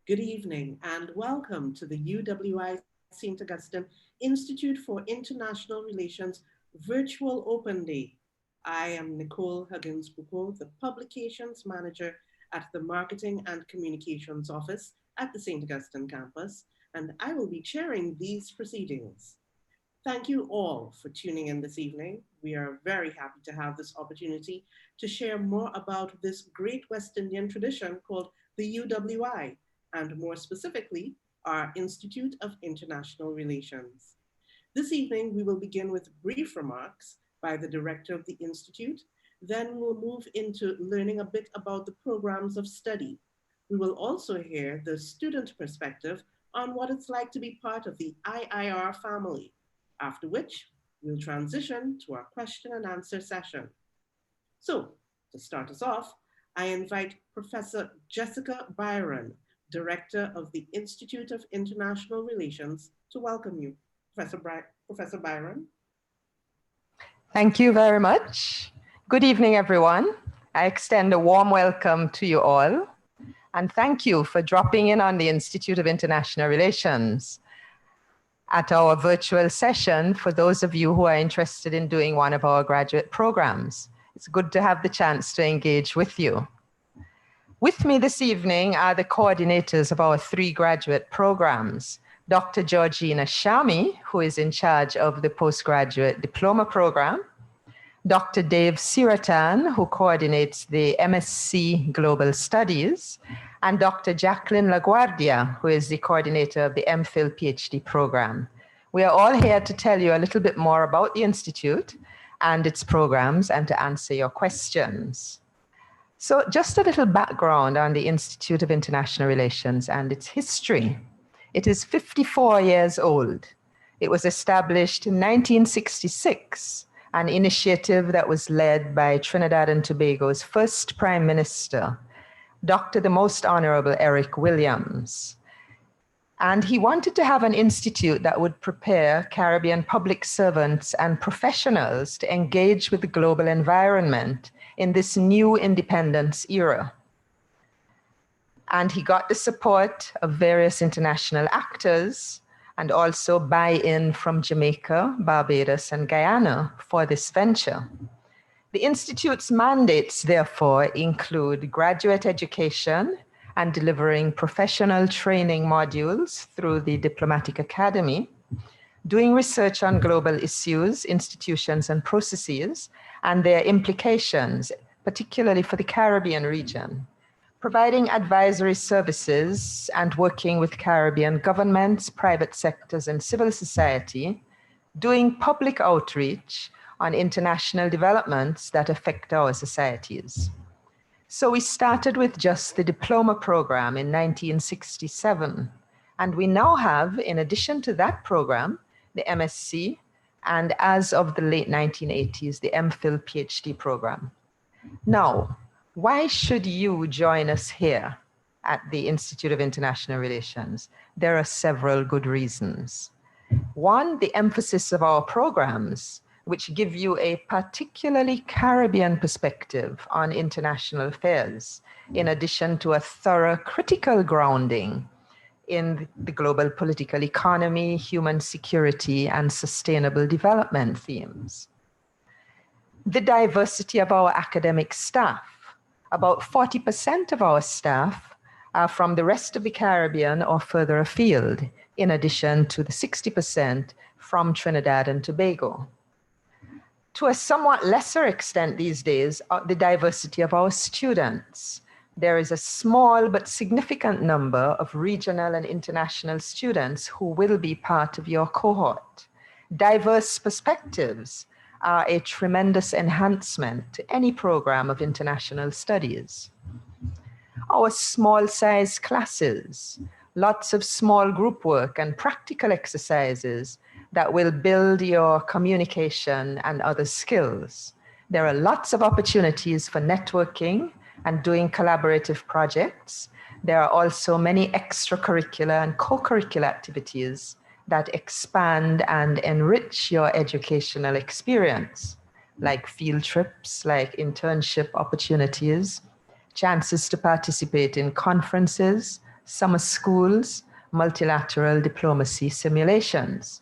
Good evening and welcome to the UWI St. Augustine Institute for International Relations Virtual Open Day. I am Nicole Huggins-Bucco, the Publications Manager at the Marketing and Communications Office at the St. Augustine campus, and I will be chairing these proceedings. Thank you all for tuning in this evening. We are very happy to have this opportunity to share more about this great West Indian tradition called the UWI, and more specifically, our Institute of International Relations. This evening, we will begin with brief remarks by the director of the Institute. Then we'll move into learning a bit about the programs of study. We will also hear the student perspective on what it's like to be part of the IIR family, after which we'll transition to our question and answer session. So, to start us off, I invite Professor Jessica Byron, Director of the Institute of International Relations, to welcome you. Professor Byron. Thank you very much. Good evening, everyone. I extend a warm welcome to you all, and thank you for dropping in on the Institute of International Relations at our virtual session for those of you who are interested in doing one of our graduate programs. It's good to have the chance to engage with you. With me this evening are the coordinators of our 3 graduate programs, Dr. Georgina Shami, who is in charge of the Postgraduate Diploma program, Dr. Dave Siratan, who coordinates the MSc Global Studies, and Dr. Jacqueline LaGuardia, who is the coordinator of the MPhil PhD program. We are all here to tell you a little bit more about the Institute and its programs and to answer your questions. So just a little background on the Institute of International Relations and its history. It is 54 years old. It was established in 1966, an initiative that was led by Trinidad and Tobago's first Prime Minister, Dr. the Most Honorable Eric Williams. And he wanted to have an institute that would prepare Caribbean public servants and professionals to engage with the global environment in this new independence era. And he got the support of various international actors and also buy-in from Jamaica, Barbados, and Guyana for this venture. The Institute's mandates, therefore, include graduate education and delivering professional training modules through the Diplomatic Academy, doing research on global issues, institutions, and processes, and their implications, particularly for the Caribbean region, providing advisory services and working with Caribbean governments, private sectors, and civil society, doing public outreach on international developments that affect our societies. So we started with just the diploma program in 1967, and we now have, in addition to that program, the MSc, and as of the late 1980s, the MPhil PhD program. Now, why should you join us here at the Institute of International Relations? There are several good reasons. One, the emphasis of our programs, which give you a particularly Caribbean perspective on international affairs, in addition to a thorough critical grounding in the global political economy, human security, and sustainable development themes. The diversity of our academic staff. About 40% of our staff are from the rest of the Caribbean or further afield, in addition to the 60% from Trinidad and Tobago. To a somewhat lesser extent these days, the diversity of our students. There is a small but significant number of regional and international students who will be part of your cohort. Diverse perspectives are a tremendous enhancement to any program of international studies. Our small size classes, lots of small group work and practical exercises that will build your communication and other skills. There are lots of opportunities for networking and doing collaborative projects. There are also many extracurricular and co-curricular activities that expand and enrich your educational experience, like field trips, like internship opportunities, chances to participate in conferences, summer schools, multilateral diplomacy simulations.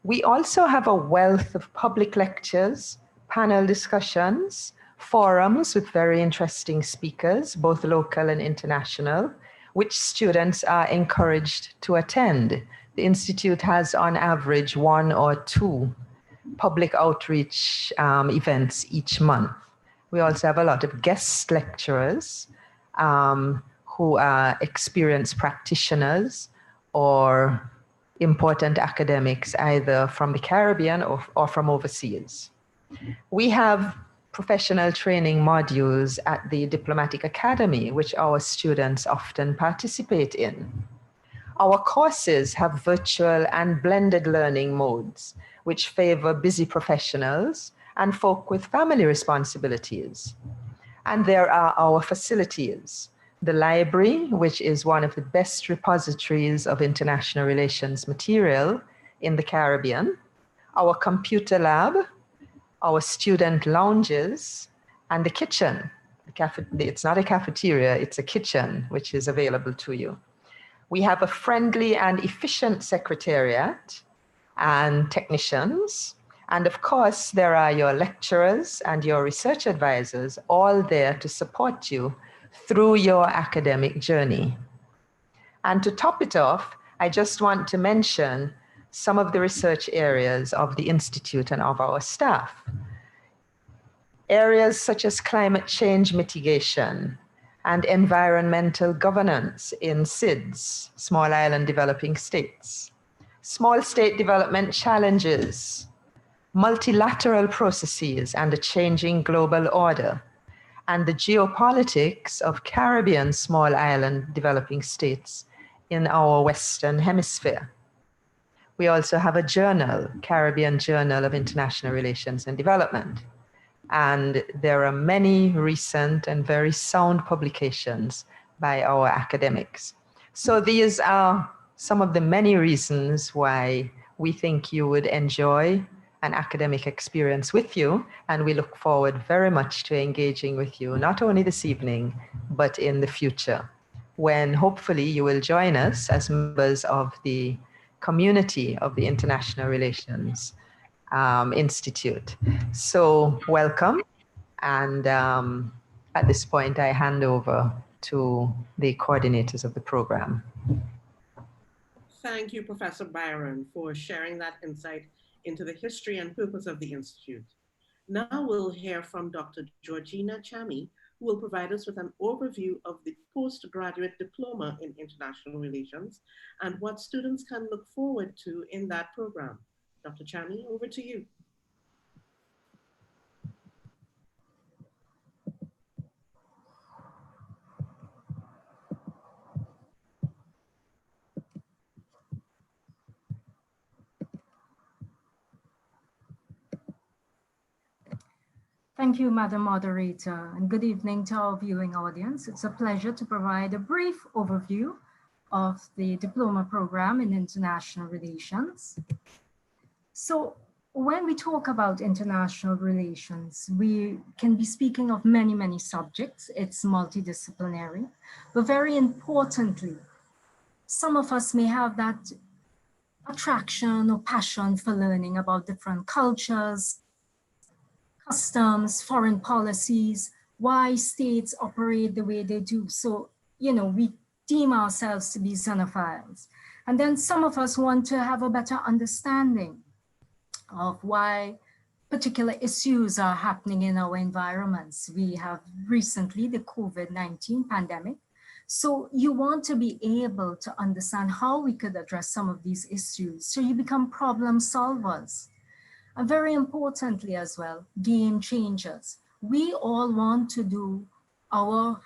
We also have a wealth of public lectures, panel discussions, forums with very interesting speakers, both local and international, which students are encouraged to attend. The Institute has on average 1 or 2 public outreach events each month. We also have a lot of guest lecturers who are experienced practitioners or important academics, either from the Caribbean or from overseas. We have professional training modules at the Diplomatic Academy, which our students often participate in. Our courses have virtual and blended learning modes, which favor busy professionals and folk with family responsibilities. And there are our facilities. The library, which is one of the best repositories of international relations material in the Caribbean, our computer lab, our student lounges, and the kitchen. It's not a cafeteria, it's a kitchen, which is available to you. We have a friendly and efficient secretariat and technicians. And of course, there are your lecturers and your research advisors all there to support you through your academic journey. And to top it off, I just want to mention some of the research areas of the Institute and of our staff. Areas such as climate change mitigation and environmental governance in SIDS, Small Island Developing States, small state development challenges, multilateral processes and a changing global order, and the geopolitics of Caribbean small island developing states in our Western Hemisphere. We also have a journal, Caribbean Journal of International Relations and Development. And there are many recent and very sound publications by our academics. So these are some of the many reasons why we think you would enjoy an academic experience with you, and we look forward very much to engaging with you, not only this evening, but in the future, when hopefully you will join us as members of the community of the International Relations Institute. So welcome, and at this point I hand over to the coordinators of the program. Thank you, Professor Byron, for sharing that insight into the history and purpose of the Institute. Now we'll hear from Dr. Georgina Chami, who will provide us with an overview of the postgraduate diploma in international relations and what students can look forward to in that program. Dr. Chami, over to you. Thank you, Madam Moderator, and good evening to our viewing audience. It's a pleasure to provide a brief overview of the diploma program in international relations. So when we talk about international relations, we can be speaking of many, many subjects. It's multidisciplinary, but very importantly, some of us may have that attraction or passion for learning about different cultures, customs, foreign policies, why states operate the way they do. So, we deem ourselves to be xenophiles. And then some of us want to have a better understanding of why particular issues are happening in our environments. We have recently the COVID-19 pandemic. So you want to be able to understand how we could address some of these issues. So you become problem solvers. And very importantly as well, game changers. We all want to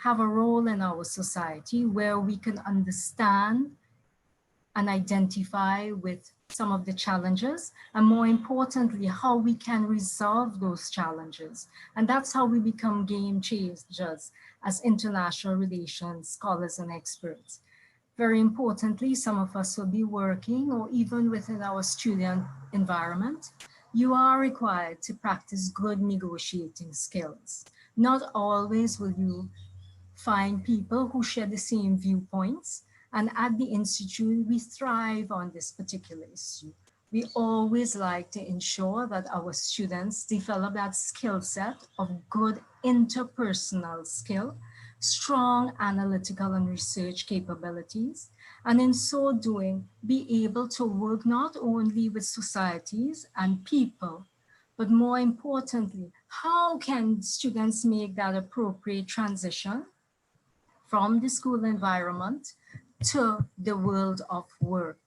have a role in our society where we can understand and identify with some of the challenges, and more importantly, how we can resolve those challenges. And that's how we become game changers as international relations scholars and experts. Very importantly, some of us will be working or even within our student environment. You are required to practice good negotiating skills. Not always will you find people who share the same viewpoints. And at the Institute, we thrive on this particular issue. We always like to ensure that our students develop that skill set of good interpersonal skill, strong analytical and research capabilities, and in so doing, be able to work not only with societies and people, but more importantly, how can students make that appropriate transition from the school environment to the world of work?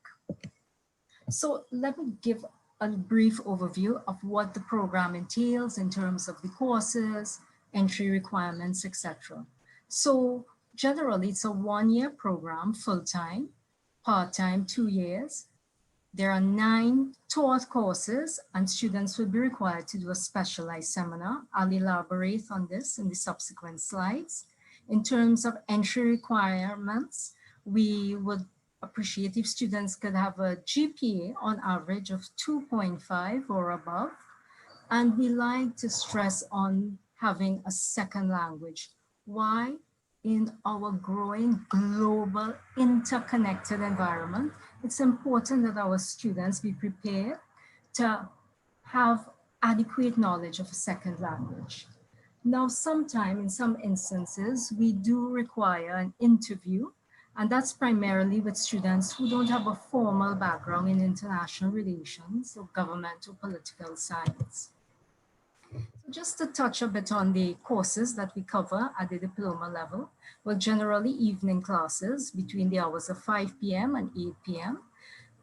So let me give a brief overview of what the program entails in terms of the courses, entry requirements, etc. So generally, it's a one-year program, full-time, part-time, 2 years. There are 9 taught courses, and students will be required to do a specialized seminar. I'll elaborate on this in the subsequent slides. In terms of entry requirements, we would appreciate if students could have a GPA on average of 2.5 or above. And we like to stress on having a second language. Why? In our growing global interconnected environment, it's important that our students be prepared to have adequate knowledge of a second language. Now, sometime in some instances, we do require an interview, and that's primarily with students who don't have a formal background in international relations or government or political science. Just to touch a bit on the courses that we cover at the diploma level, well, generally evening classes between the hours of 5 p.m. and 8 p.m.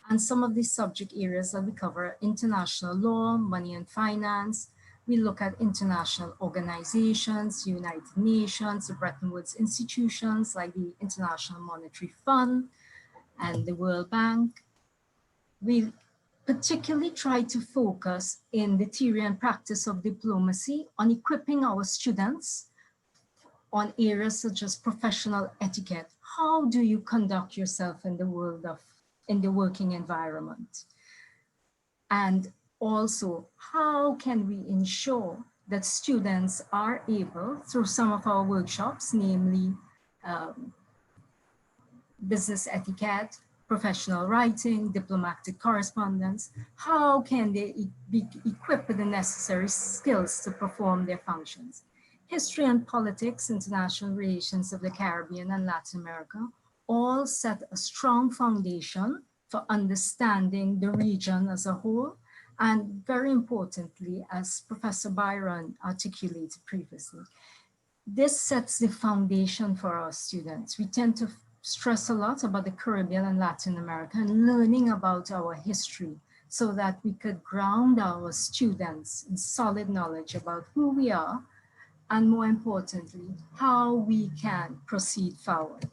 And some of the subject areas that we cover are international law, money and finance. We look at international organizations, United Nations, the Bretton Woods institutions like the International Monetary Fund and the World Bank. We particularly try to focus in the theory and practice of diplomacy on equipping our students on areas such as professional etiquette. How do you conduct yourself in the world of, in the working environment? And also, how can we ensure that students are able, through some of our workshops, namely business etiquette, professional writing, diplomatic correspondence, how can they be equipped with the necessary skills to perform their functions? History and politics, international relations of the Caribbean and Latin America, all set a strong foundation for understanding the region as a whole, and very importantly, as Professor Byron articulated previously, this sets the foundation for our students. We tend to stress a lot about the Caribbean and Latin America and learning about our history so that we could ground our students in solid knowledge about who we are and, more importantly, how we can proceed forward.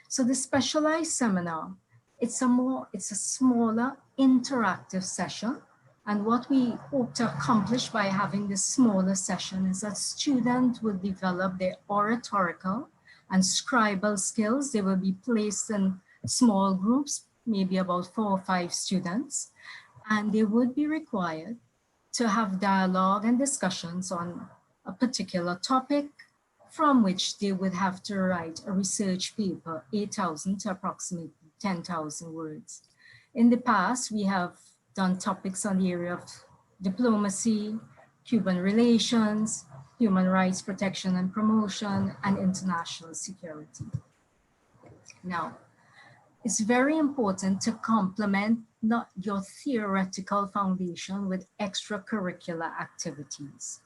So the specialized seminar, it's a smaller interactive session. And what we hope to accomplish by having this smaller session is that students will develop their oratorical and scribal skills. They will be placed in small groups, maybe about 4 or 5 students, and they would be required to have dialogue and discussions on a particular topic, from which they would have to write a research paper, 8,000 to approximately 10,000 words. In the past, we have done topics on the area of diplomacy, Cuban relations, human rights protection and promotion, and international security. Now, it's very important to complement not your theoretical foundation with extracurricular activities.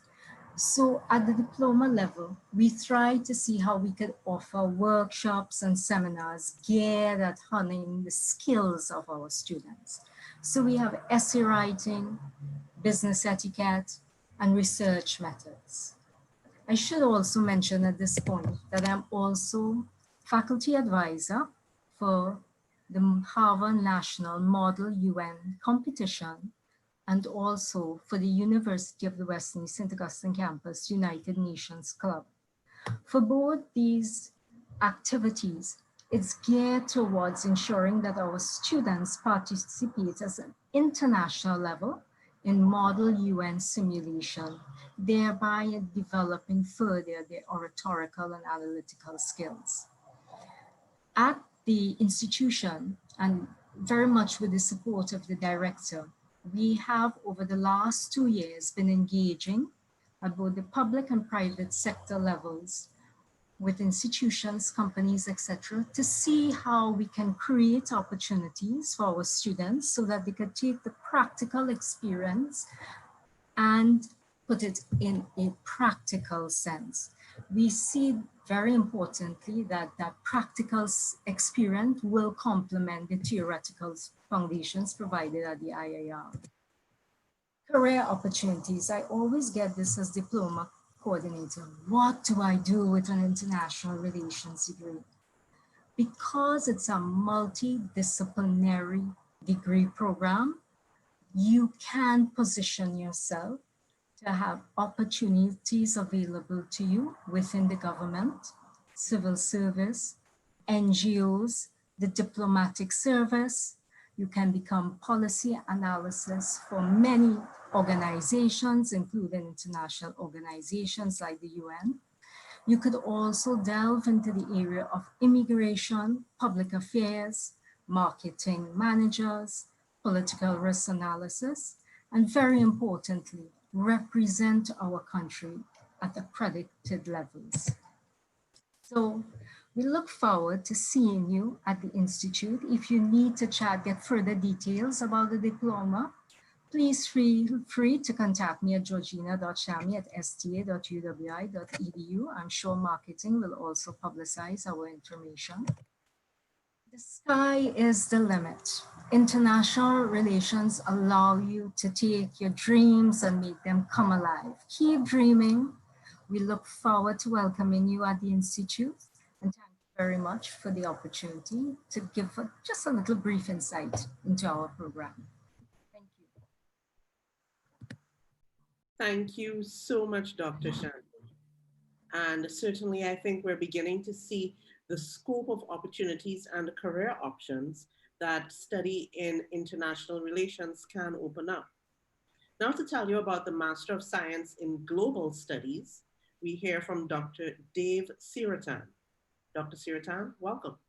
So at the diploma level, we try to see how we could offer workshops and seminars geared at honing the skills of our students. So we have essay writing, business etiquette, and research methods. I should also mention at this point that I'm also faculty advisor for the Harvard National Model UN competition and also for the University of the Western St. Augustine Campus United Nations Club. For both these activities, it's geared towards ensuring that our students participate at an international level in model UN simulation, thereby developing further their oratorical and analytical skills. At the institution, and very much with the support of the director, we have over the last 2 years been engaging at both the public and private sector levels with institutions, companies, etc., to see how we can create opportunities for our students so that they could take the practical experience and put it in a practical sense. We see very importantly that that practical experience will complement the theoretical foundations provided at the IIR. Career opportunities. I always get this as diploma coordinator. What do I do with an international relations degree? Because it's a multidisciplinary degree program, you can position yourself to have opportunities available to you within the government, civil service, NGOs, the diplomatic service. You can become policy analysis for many organizations, including international organizations like the UN. You could also delve into the area of immigration, public affairs, marketing managers, political risk analysis, and very importantly, represent our country at accredited levels. So we look forward to seeing you at the Institute. If you need to chat, get further details about the diploma, please feel free to contact me at georgina.shami@sta.uwi.edu. I'm sure marketing will also publicize our information. The sky is the limit. International relations allow you to take your dreams and make them come alive. Keep dreaming. We look forward to welcoming you at the Institute, and thank you very much for the opportunity to give just a little brief insight into our program. Thank you. Thank you so much, Dr. Shan. And certainly, I think we're beginning to see the scope of opportunities and career options that study in international relations can open up. Now, to tell you about the Master of Science in Global Studies, we hear from Dr. Dave Siratan. Dr. Siratan, welcome.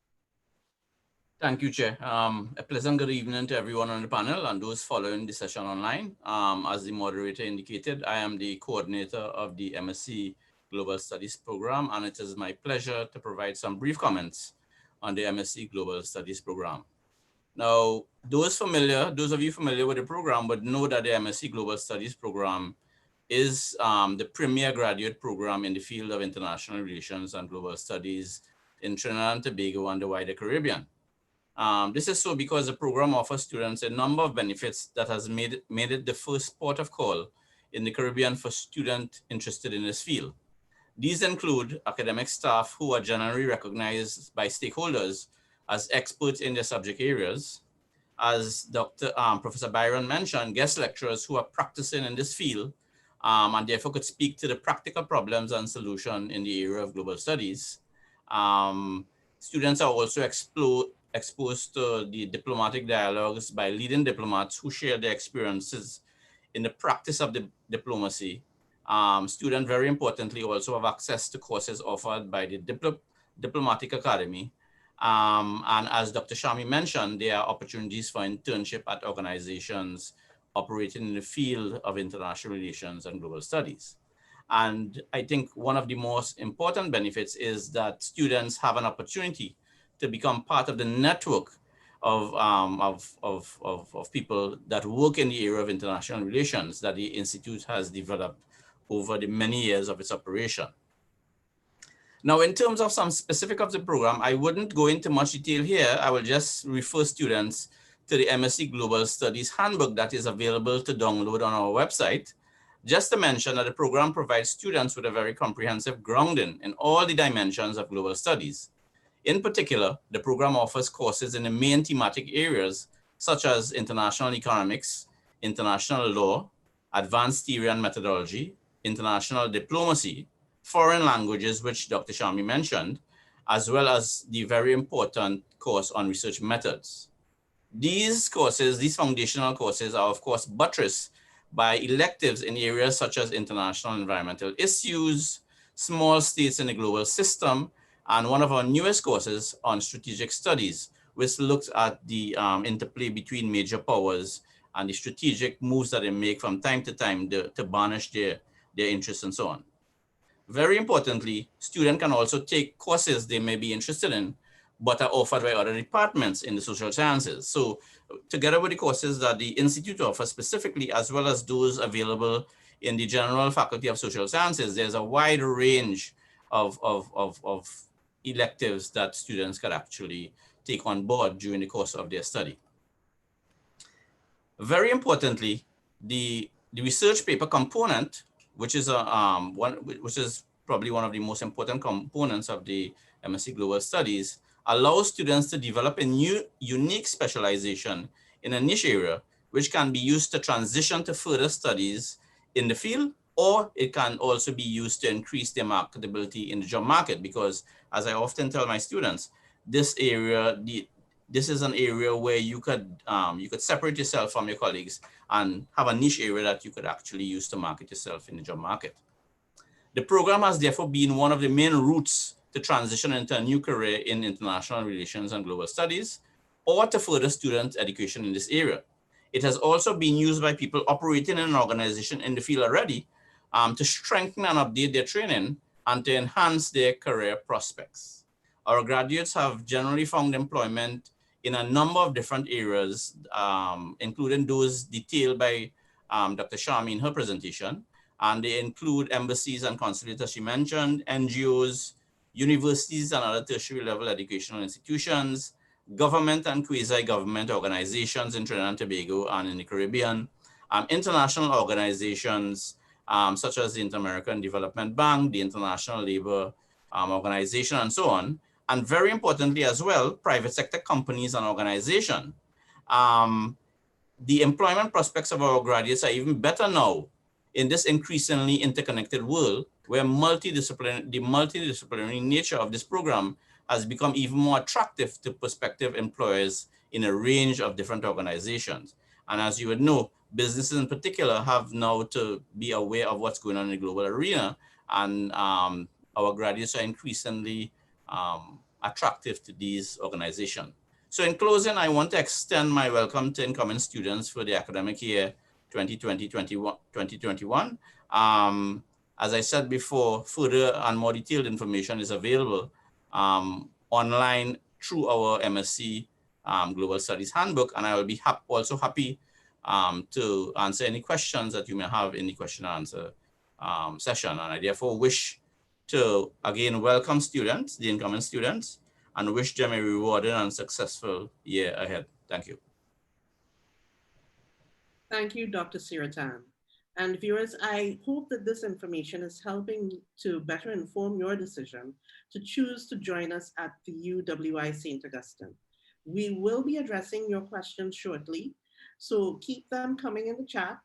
Thank you, Chair. A pleasant good evening to everyone on the panel and those following the session online. As the moderator indicated, I am the coordinator of the MSc Global Studies program, and it is my pleasure to provide some brief comments on the MSc Global Studies program. Now, those of you familiar with the program would know that the MSc Global Studies program is the premier graduate program in the field of international relations and global studies in Trinidad and Tobago and the wider Caribbean. This is so because the program offers students a number of benefits that has made it the first port of call in the Caribbean for students interested in this field. These include academic staff who are generally recognized by stakeholders as experts in their subject areas. As Professor Byron mentioned, guest lecturers who are practicing in this field and therefore could speak to the practical problems and solutions in the area of global studies. Students are also exposed to the diplomatic dialogues by leading diplomats who share their experiences in the practice of diplomacy. Students, very importantly, also have access to courses offered by the Diplomatic Academy. And as Dr. Shami mentioned, there are opportunities for internship at organizations operating in the field of international relations and global studies. And I think one of the most important benefits is that students have an opportunity to become part of the network of people that work in the area of international relations that the Institute has developed over the many years of its operation. Now, in terms of some specific of the program, I wouldn't go into much detail here. I will just refer students to the MSc Global Studies Handbook that is available to download on our website. Just to mention that the program provides students with a very comprehensive grounding in all the dimensions of global studies. In particular, the program offers courses in the main thematic areas such as international economics, international law, advanced theory and methodology, international diplomacy, foreign languages, which Dr. Shami mentioned, as well as the very important course on research methods. These courses, these foundational courses are of course buttressed by electives in areas such as international environmental issues, small states in the global system, and one of our newest courses on strategic studies, which looks at the interplay between major powers and the strategic moves that they make from time to time to banish their interests and so on. Very importantly, students can also take courses they may be interested in, but are offered by other departments in the social sciences. So together with the courses that the Institute offers specifically, as well as those available in the General Faculty of Social Sciences, there's a wide range of electives that students could actually take on board during the course of their study. Very importantly, the research paper component, which is probably one of the most important components of the MSc Global Studies, allows students to develop a new unique specialization in a niche area, which can be used to transition to further studies in the field, or it can also be used to increase their marketability in the job market. Because as I often tell my students, this is an area where you could separate yourself from your colleagues and have a niche area that you could actually use to market yourself in the job market. The program has therefore been one of the main routes to transition into a new career in international relations and global studies, or to further student education in this area. It has also been used by people operating in an organization in the field already to strengthen and update their training and to enhance their career prospects. Our graduates have generally found employment in a number of different areas, including those detailed by Dr. Shami in her presentation. And they include embassies and consulates, as she mentioned, NGOs, universities and other tertiary level educational institutions, government and quasi-government organizations in Trinidad and Tobago and in the Caribbean, international organizations such as the Inter-American Development Bank, the International Labor Organization, and so on. And very importantly as well, private sector companies and organizations. The employment prospects of our graduates are even better now in this increasingly interconnected world, where the multidisciplinary nature of this program has become even more attractive to prospective employers in a range of different organizations. And as you would know, businesses in particular have now to be aware of what's going on in the global arena, and our graduates are increasingly attractive to these organizations. So in closing, I want to extend my welcome to incoming students for the academic year 2020-2021. As I said before, further and more detailed information is available online through our MSc Global Studies Handbook, and I will be also happy to answer any questions that you may have in the question and answer session. And I therefore wish to again welcome students, the incoming students, and wish them a rewarding and successful year ahead. Thank you. Thank you, Dr. Siratan. And viewers, I hope that this information is helping to better inform your decision to choose to join us at the UWI St. Augustine. We will be addressing your questions shortly, so keep them coming in the chat.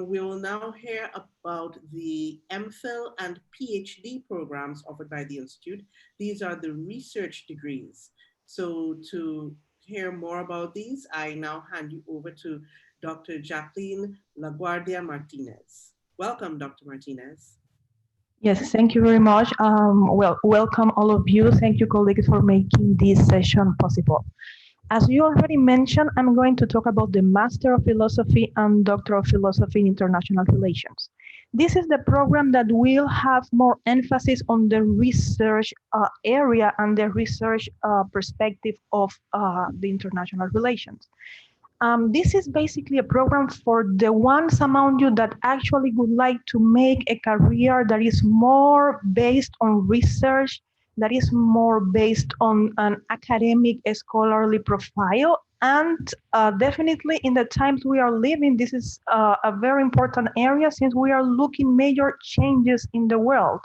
We will now hear about the MPhil and PhD programs offered by the Institute. These are the research degrees. So to hear more about these, I now hand you over to Dr. Jacqueline LaGuardia Martinez. Welcome, Dr. Martinez. Yes, thank you very much. Welcome all of you. Thank you, colleagues, for making this session possible. As you already mentioned, I'm going to talk about the Master of Philosophy and Doctor of Philosophy in International Relations. This is the program that will have more emphasis on the research area and the research perspective of the international relations. This is basically a program for the ones among you that actually would like to make a career that is more based on research, that is more based on an academic, scholarly profile. And definitely in the times we are living, this is a very important area since we are looking major changes in the world.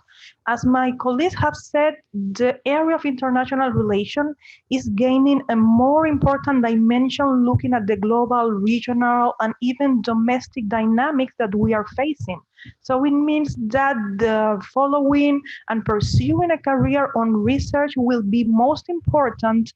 As my colleagues have said, the area of international relations is gaining a more important dimension looking at the global, regional, and even domestic dynamics that we are facing. So it means that the following and pursuing a career on research will be most important,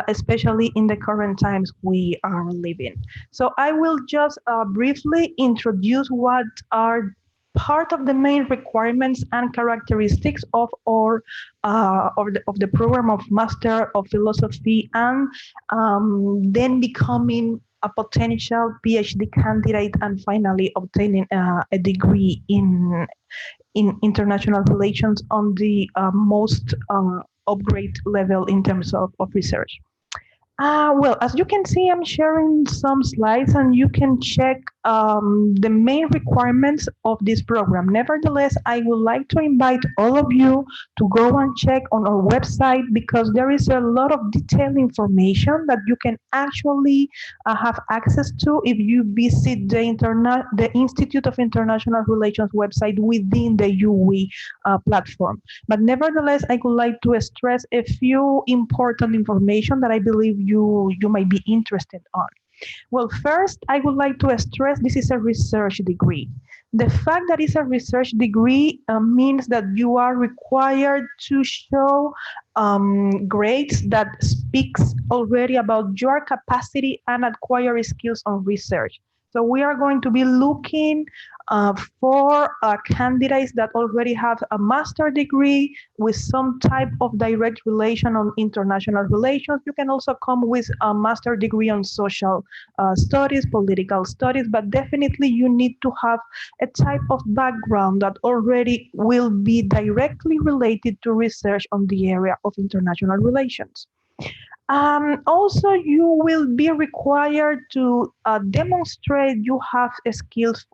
especially in the current times we are living. So I will just briefly introduce what are part of the main requirements and characteristics of our of the program of Master of Philosophy, and then becoming a potential PhD candidate, and finally obtaining a degree in international relations on the most upgrade level in terms of research. Well, as you can see, I'm sharing some slides and you can check the main requirements of this program. Nevertheless, I would like to invite all of you to go and check on our website, because there is a lot of detailed information that you can actually have access to if you visit the Institute of International Relations website within the UE platform. But nevertheless, I would like to stress a few important information that I believe you might be interested on. Well, first, I would like to stress this is a research degree. The fact that it's a research degree means that you are required to show grades that speaks already about your capacity and acquire skills on research. So we are going to be looking for candidates that already have a master's degree with some type of direct relation on international relations. You can also come with a master's degree on social studies, political studies, but definitely you need to have a type of background that already will be directly related to research on the area of international relations. Also, you will be required to demonstrate you have skills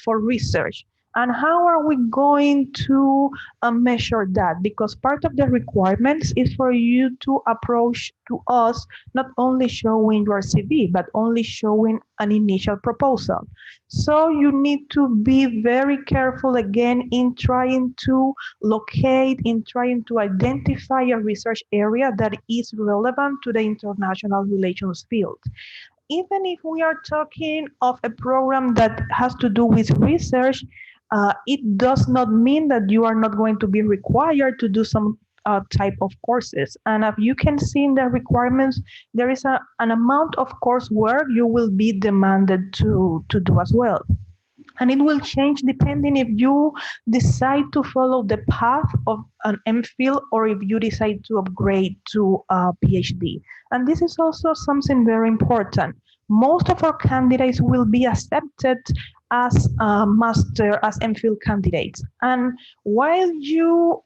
for research. And how are we going to measure that? Because part of the requirements is for you to approach to us not only showing your CV, but only showing an initial proposal. So you need to be very careful again in trying to locate, in trying to identify a research area that is relevant to the international relations field. Even if we are talking of a program that has to do with research, it does not mean that you are not going to be required to do some type of courses. And as you can see in the requirements, there is an amount of coursework you will be demanded to do as well. And it will change depending if you decide to follow the path of an MPhil or if you decide to upgrade to a PhD. And this is also something very important. Most of our candidates will be accepted as MPhil candidates. And while you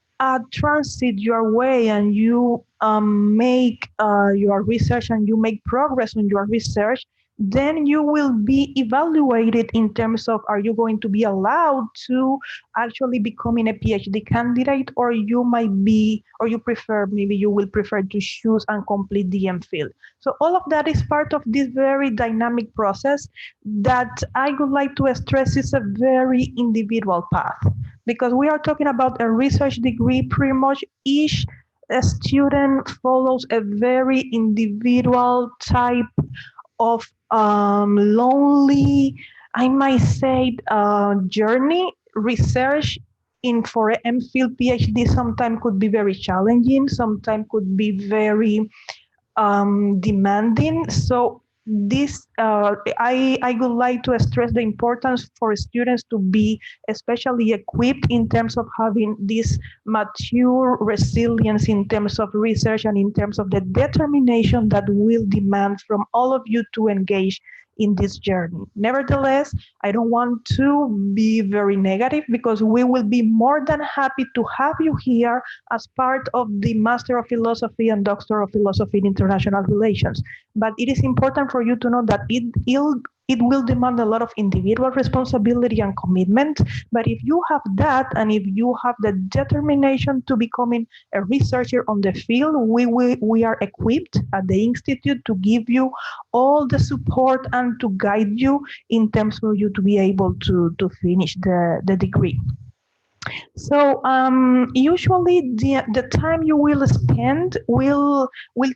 transit your way and you make your research and you make progress on your research, then you will be evaluated in terms of, are you going to be allowed to actually becoming a PhD candidate, or you might be, or you prefer, maybe you will prefer to choose and complete the MPhil. So all of that is part of this very dynamic process that I would like to stress is a very individual path, because we are talking about a research degree. Pretty much each student follows a very individual type of lonely, I might say, journey. Research for an MPhil PhD sometimes could be very challenging, sometimes could be very demanding. So this, I would like to stress the importance for students to be especially equipped in terms of having this mature resilience in terms of research and in terms of the determination that will demand from all of you to engage in this journey. Nevertheless, I don't want to be very negative, because we will be more than happy to have you here as part of the Master of Philosophy and Doctor of Philosophy in International Relations. But it is important for you to know that it will demand a lot of individual responsibility and commitment. But if you have that, and if you have the determination to becoming a researcher on the field, we are equipped at the Institute to give you all the support and to guide you in terms for you to be able to finish the degree. So usually the time you will spend will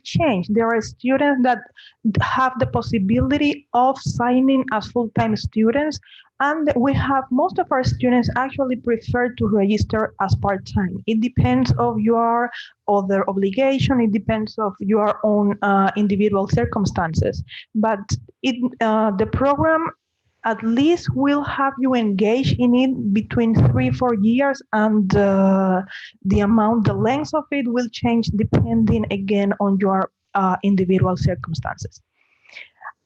change. There are students that have the possibility of signing as full-time students, and we have most of our students actually prefer to register as part-time. It depends of your other obligation. It depends of your own individual circumstances. But the program at least will have you engage in it between 3-4 years, and the length of it will change depending again on your individual circumstances.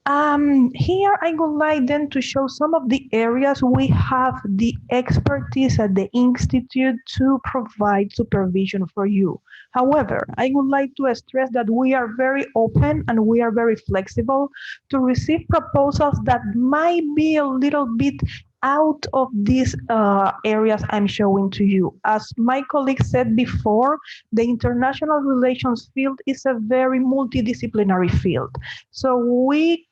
Here I would like then to show some of the areas we have the expertise at the Institute to provide supervision for you. However, I would like to stress that we are very open and we are very flexible to receive proposals that might be a little bit out of these areas I'm showing to you. As my colleague said before, the international relations field is a very multidisciplinary field. So we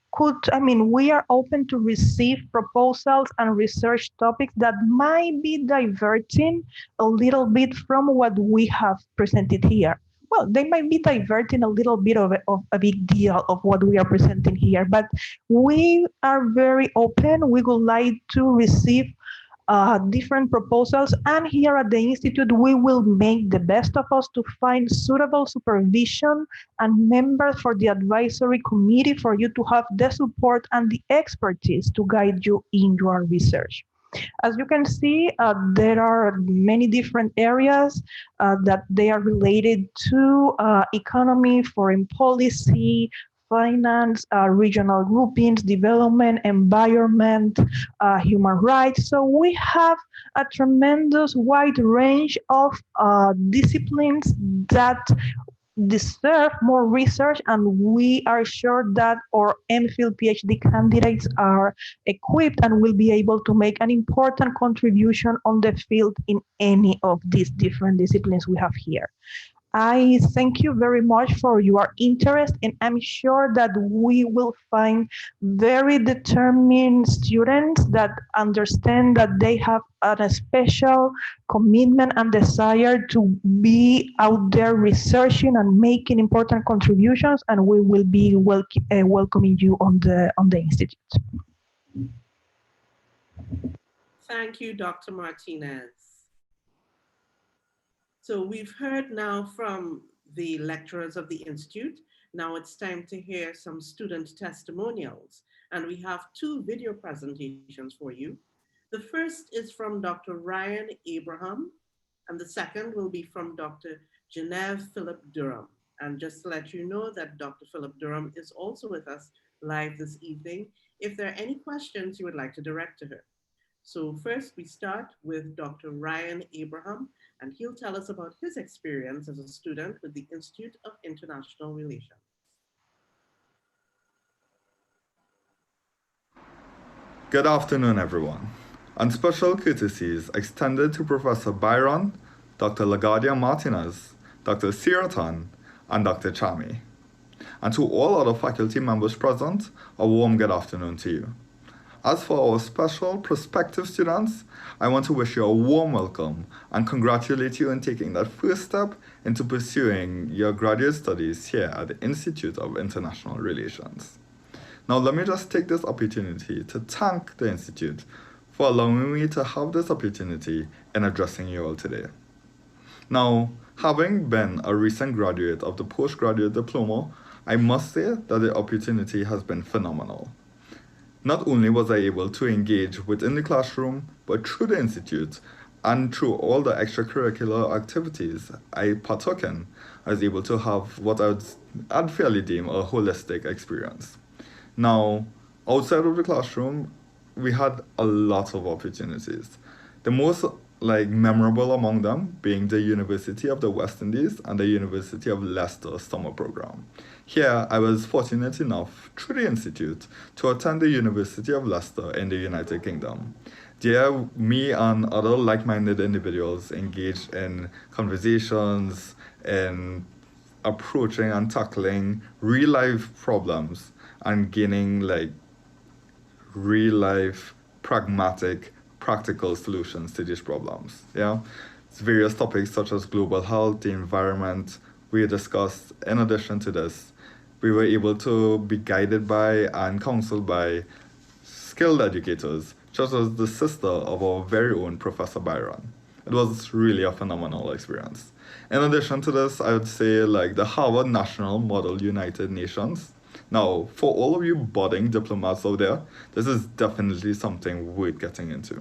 are open to receive proposals and research topics that might be diverting a little bit from what we have presented here. Well, they might be diverting a little bit of a big deal of what we are presenting here, but we are very open. We would like to receive different proposals, and here at the Institute, we will make the best of us to find suitable supervision and members for the advisory committee for you to have the support and the expertise to guide you in your research. As you can see, there are many different areas that they are related to economy, foreign policy, finance, regional groupings, development, environment, human rights. So we have a tremendous wide range of disciplines that deserve more research, and we are sure that our MPhil PhD candidates are equipped and will be able to make an important contribution on the field in any of these different disciplines we have here. I thank you very much for your interest, and I'm sure that we will find very determined students that understand that they have a special commitment and desire to be out there researching and making important contributions, and we will be welcoming you on the Institute. Thank you, Dr. Martinez. So we've heard now from the lecturers of the Institute. Now it's time to hear some student testimonials. And we have 2 video presentations for you. The first is from Dr. Ryan Abraham, and the second will be from Dr. Genevieve Philip Durham. And just to let you know that Dr. Philip Durham is also with us live this evening, if there are any questions you would like to direct to her. So first we start with Dr. Ryan Abraham, and he'll tell us about his experience as a student with the Institute of International Relations. Good afternoon, everyone. And special courtesies extended to Professor Byron, Dr. LaGuardia Martinez, Dr. Siratan, and Dr. Chami. And to all other faculty members present, a warm good afternoon to you. As for our special prospective students, I want to wish you a warm welcome and congratulate you on taking that first step into pursuing your graduate studies here at the Institute of International Relations. Now, let me just take this opportunity to thank the Institute for allowing me to have this opportunity in addressing you all today. Now, having been a recent graduate of the postgraduate diploma, I must say that the opportunity has been phenomenal. Not only was I able to engage within the classroom, but through the Institute and through all the extracurricular activities I partook in, I was able to have what I'd fairly deem a holistic experience. Now, outside of the classroom, we had a lot of opportunities. The most memorable among them being the University of the West Indies and the University of Leicester summer program. Here, I was fortunate enough through the Institute to attend the University of Leicester in the United Kingdom. There, me and other like-minded individuals engaged in conversations, in approaching and tackling real-life problems and gaining real-life pragmatic practical solutions to these problems. Yeah, it's various topics such as global health, the environment, we discussed. In addition to this, we were able to be guided by and counseled by skilled educators, such as the sister of our very own Professor Byron. It was really a phenomenal experience. In addition to this, I would say like the Harvard National Model United Nations. Now, for all of you budding diplomats out there, this is definitely something worth getting into.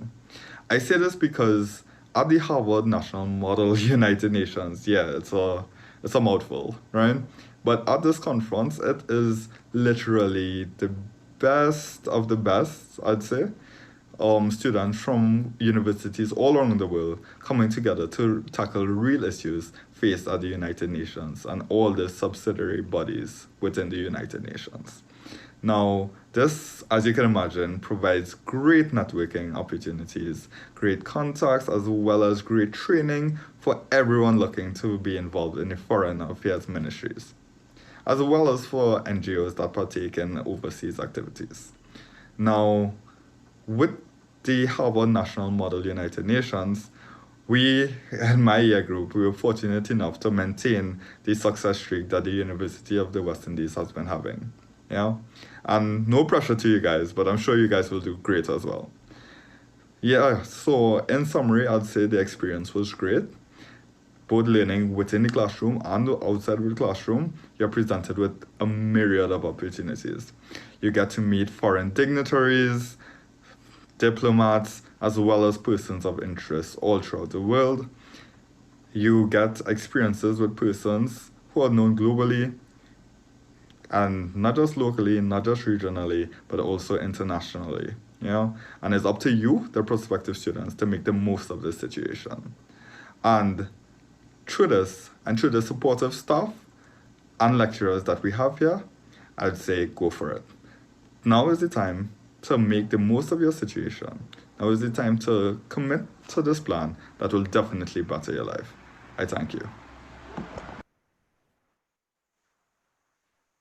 I say this because at the Harvard National Model United Nations, yeah, it's a mouthful, right? But at this conference, it is literally the best of the best, I'd say, students from universities all around the world coming together to tackle real issues faced at the United Nations and all the subsidiary bodies within the United Nations. Now, this, as you can imagine, provides great networking opportunities, great contacts, as well as great training for everyone looking to be involved in the foreign affairs ministries, as well as for NGOs that partake in overseas activities. Now, with the Harvard National Model United Nations, we, in my year group, we were fortunate enough to maintain the success streak that the University of the West Indies has been having. Yeah, and no pressure to you guys, but I'm sure you guys will do great as well. Yeah, so in summary, I'd say the experience was great. Both learning within the classroom and outside of the classroom, you're presented with a myriad of opportunities. You get to meet foreign dignitaries, diplomats, as well as persons of interest all throughout the world. You get experiences with persons who are known globally, and not just locally, not just regionally, but also internationally. And it's up to you, the prospective students, to make the most of this situation. And through this, and through the supportive staff and lecturers that we have here, I'd say go for it. Now is the time to make the most of your situation. Now is the time to commit to this plan that will definitely better your life. I thank you.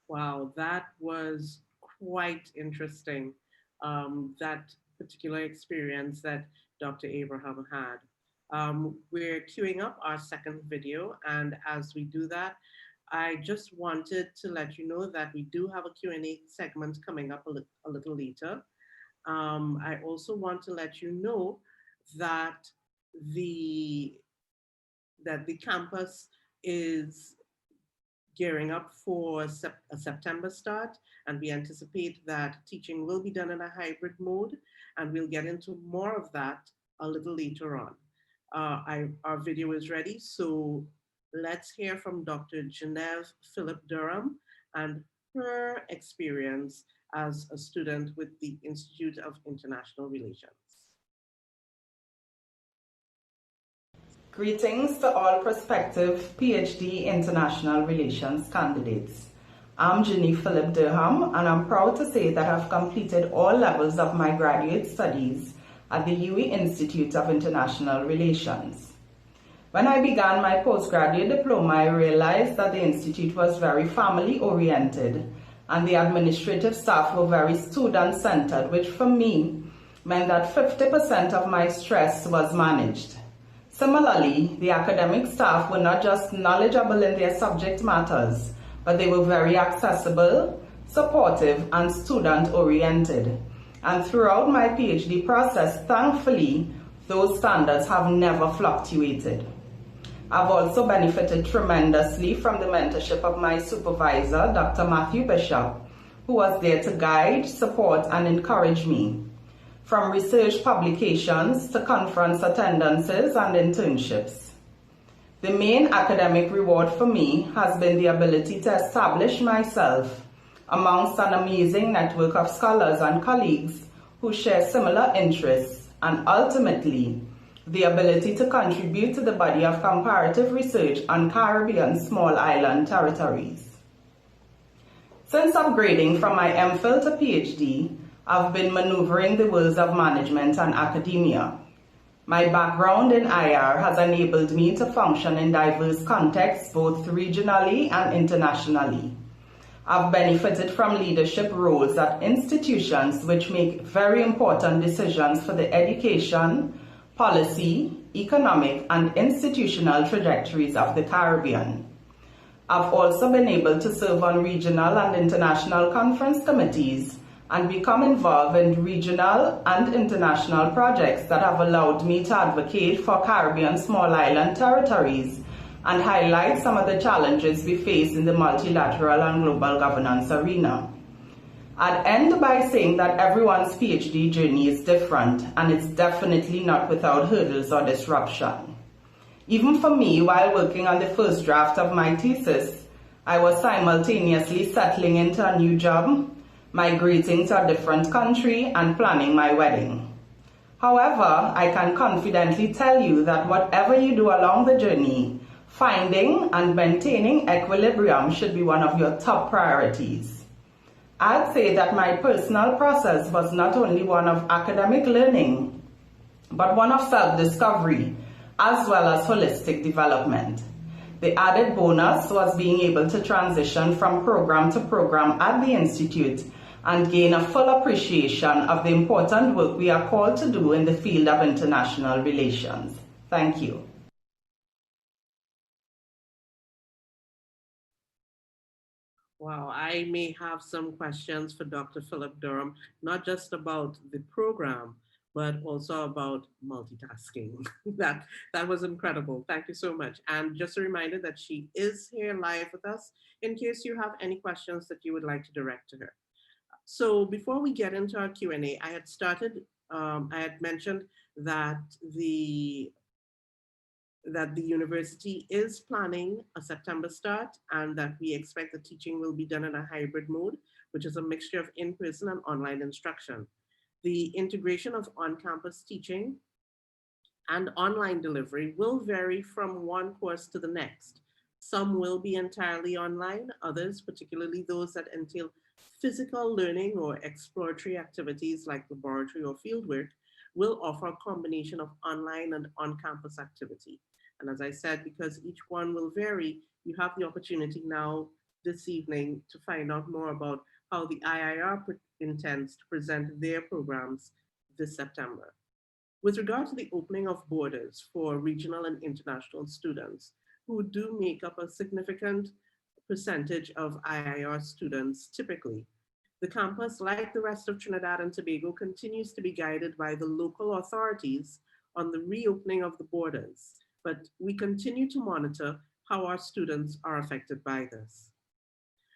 Wow, that was quite interesting, that particular experience that Dr. Abraham had. We're queuing up our second video, and as we do that, I just wanted to let you know that we do have a Q&A segment coming up a little later. I also want to let you know that the campus is gearing up for a September start, and we anticipate that teaching will be done in a hybrid mode, and we'll get into more of that a little later on. Our video is ready, so let's hear from Dr. Genevieve Philip Durham and her experience as a student with the Institute of International Relations. Greetings to all prospective PhD International Relations candidates. I'm Genevieve Philip Durham, and I'm proud to say that I've completed all levels of my graduate studies at the UWI Institute of International Relations. When I began my postgraduate diploma, I realized that the institute was very family-oriented and the administrative staff were very student-centered, which for me meant that 50% of my stress was managed. Similarly, the academic staff were not just knowledgeable in their subject matters, but they were very accessible, supportive, and student-oriented. And throughout my PhD process, thankfully, those standards have never fluctuated. I've also benefited tremendously from the mentorship of my supervisor, Dr. Matthew Bishop, who was there to guide, support, and encourage me. From research publications to conference attendances and internships. The main academic reward for me has been the ability to establish myself amongst an amazing network of scholars and colleagues who share similar interests, and ultimately, the ability to contribute to the body of comparative research on Caribbean small island territories. Since upgrading from my MPhil to PhD, I've been maneuvering the worlds of management and academia. My background in IR has enabled me to function in diverse contexts, both regionally and internationally. I've benefited from leadership roles at institutions which make very important decisions for the education, policy, economic, and institutional trajectories of the Caribbean. I've also been able to serve on regional and international conference committees and become involved in regional and international projects that have allowed me to advocate for Caribbean small island territories and highlight some of the challenges we face in the multilateral and global governance arena. I'd end by saying that everyone's PhD journey is different, and it's definitely not without hurdles or disruption. Even for me, while working on the first draft of my thesis, I was simultaneously settling into a new job, migrating to a different country, and planning my wedding. However, I can confidently tell you that whatever you do along the journey, finding and maintaining equilibrium should be one of your top priorities. I'd say that my personal process was not only one of academic learning, but one of self-discovery, as well as holistic development. The added bonus was being able to transition from program to program at the Institute and gain a full appreciation of the important work we are called to do in the field of international relations. Thank you. Wow, I may have some questions for Dr. Philip Durham, not just about the program, but also about multitasking. that was incredible. Thank you so much. And just a reminder that she is here live with us in case you have any questions that you would like to direct to her. So before we get into our Q&A, I had mentioned that the university is planning a September start and that we expect the teaching will be done in a hybrid mode, which is a mixture of in-person and online instruction. The integration of on-campus teaching and online delivery will vary from one course to the next. Some will be entirely online, others, particularly those that entail physical learning or exploratory activities like laboratory or fieldwork, will offer a combination of online and on-campus activity. And as I said, because each one will vary, you have the opportunity now this evening to find out more about how the IIR intends to present their programs this September. With regard to the opening of borders for regional and international students, who do make up a significant percentage of IIR students typically, the campus, like the rest of Trinidad and Tobago, continues to be guided by the local authorities on the reopening of the borders, but we continue to monitor how our students are affected by this.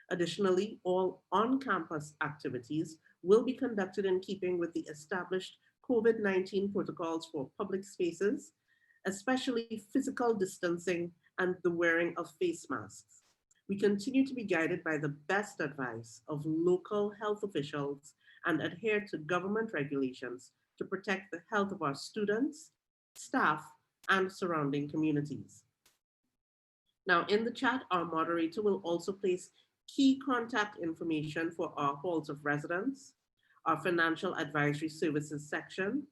Additionally, all on-campus activities will be conducted in keeping with the established COVID-19 protocols for public spaces, especially physical distancing and the wearing of face masks. We continue to be guided by the best advice of local health officials and adhere to government regulations to protect the health of our students, staff, and surrounding communities. Now, in the chat, our moderator will also place key contact information for our halls of residence, our financial advisory services section,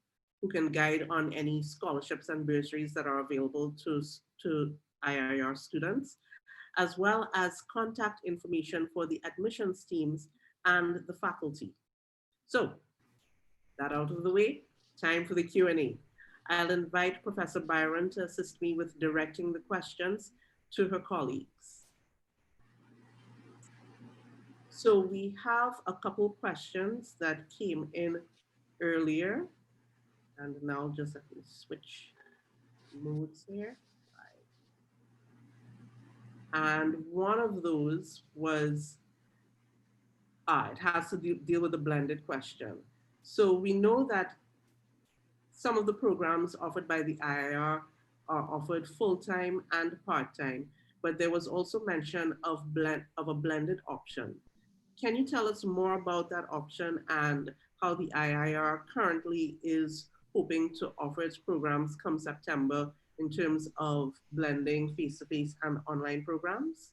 who can guide on any scholarships and bursaries that are available to IIR students, as well as contact information for the admissions teams and the faculty. So, that out of the way, time for the Q&A. I'll invite Professor Byron to assist me with directing the questions to her colleagues. So we have a couple questions that came in earlier, and now just let me switch modes here. And one of those was, it has to deal with the blended question. So we know that some of the programs offered by the IIR are offered full-time and part-time, but there was also mention of a blended option. Can you tell us more about that option and how the IIR currently is hoping to offer its programs come September in terms of blending face-to-face and online programs?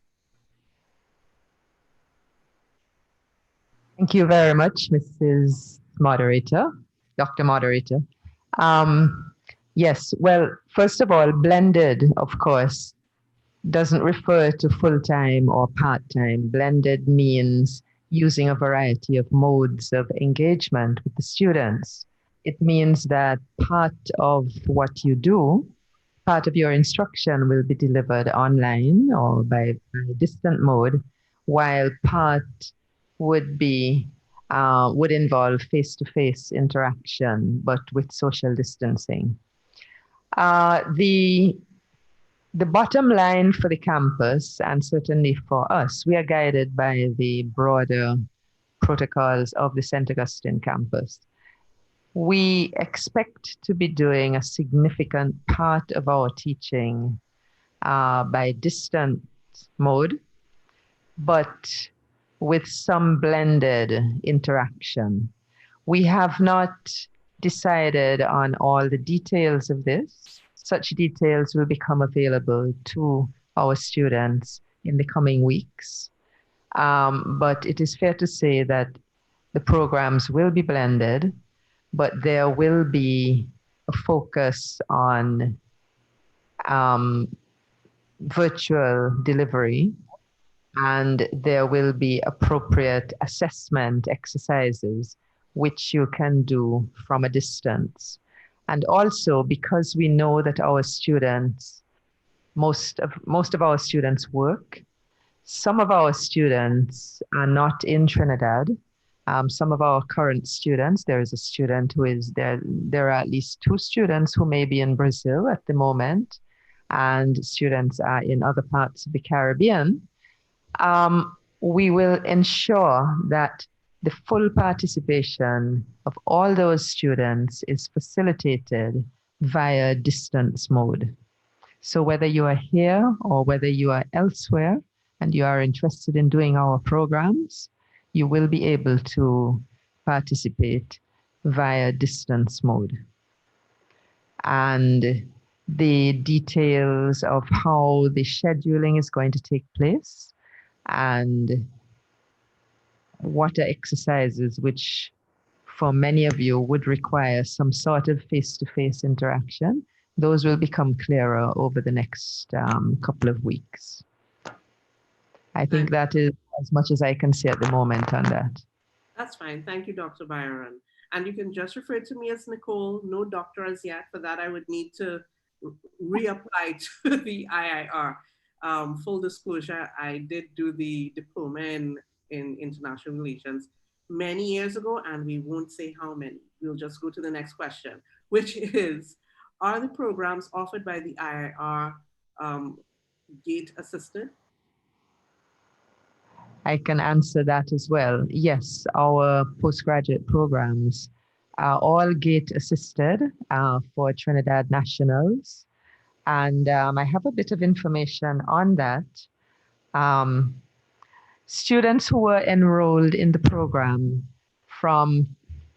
Thank you very much, Mrs. Moderator, Dr. Moderator. Yes, well, first of all, blended, of course, doesn't refer to full-time or part-time. Blended means using a variety of modes of engagement with the students. It means that part of what you do, part of your instruction will be delivered online or by distant mode, while part would be would involve face-to-face interaction, but with social distancing. The bottom line for the campus, and certainly for us, we are guided by the broader protocols of the St. Augustine campus. We expect to be doing a significant part of our teaching by distant mode, but with some blended interaction. We have not decided on all the details of this. Such details will become available to our students in the coming weeks. But it is fair to say that the programs will be blended, but there will be a focus on virtual delivery, and there will be appropriate assessment exercises which you can do from a distance. And also, because we know that our students, most of our students work, some of our students are not in Trinidad. Some of our current students, there is a student who is there. There are at least 2 students who may be in Brazil at the moment, and students are in other parts of the Caribbean. We will ensure that the full participation of all those students is facilitated via distance mode. So whether you are here or whether you are elsewhere and you are interested in doing our programs, you will be able to participate via distance mode. And the details of how the scheduling is going to take place and what are exercises which for many of you would require some sort of face-to-face interaction, those will become clearer over the next couple of weeks. I think that is as much as I can say at the moment on that. That's fine. Thank you, Dr. Byron. And you can just refer to me as Nicole, no doctor as yet. For that, I would need to reapply to the IIR. Full disclosure, I did do the diploma in international relations many years ago, and we won't say how many. We'll just go to the next question, which is, are the programs offered by the IIR gate assisted? I can answer that as well. Yes, our postgraduate programs are all gate assisted for Trinidad nationals. And I have a bit of information on that. Students who were enrolled in the program from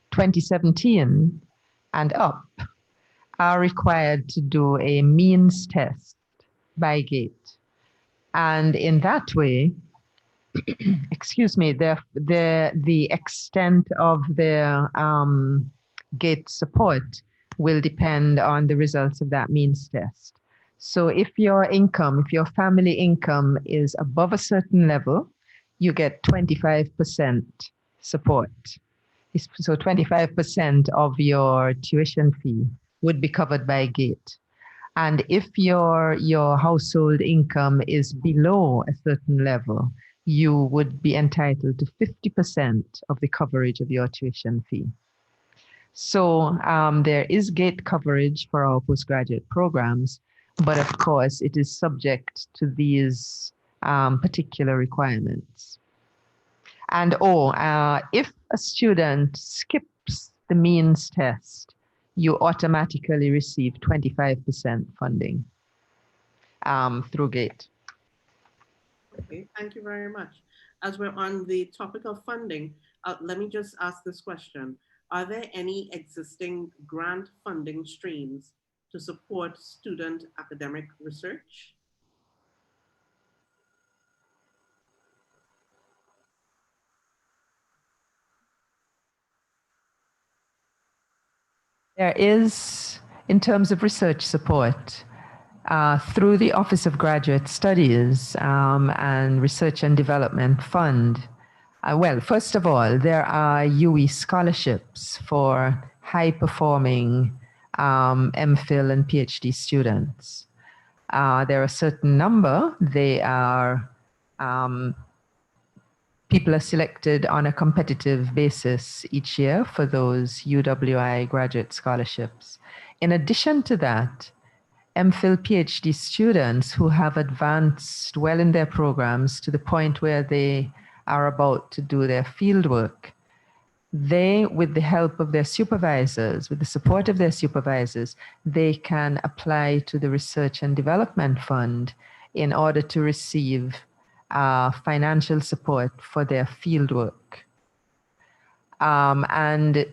2017 and up are required to do a means test by gate. And in that way, excuse me, the extent of their gate support will depend on the results of that means test. So if your family income is above a certain level, you get 25% support. So 25% of your tuition fee would be covered by gate. And if your household income is below a certain level, you would be entitled to 50% of the coverage of your tuition fee. So there is gate coverage for our postgraduate programs, but of course it is subject to these particular requirements. And if a student skips the means test, you automatically receive 25% funding through GATE. Okay, thank you very much. As we're on the topic of funding, let me just ask this question. Are there any existing grant funding streams to support student academic research? There is, in terms of research support, through the Office of Graduate Studies and Research and Development Fund. Well, first of all, there are UE scholarships for high-performing MPhil and PhD students. There are a certain number. They are, people are selected on a competitive basis each year for those UWI graduate scholarships. In addition to that, MPhil PhD students who have advanced well in their programs to the point where they are about to do their fieldwork, they, with the help of their supervisors, with the support of their supervisors, they can apply to the Research and Development Fund in order to receive financial support for their fieldwork. And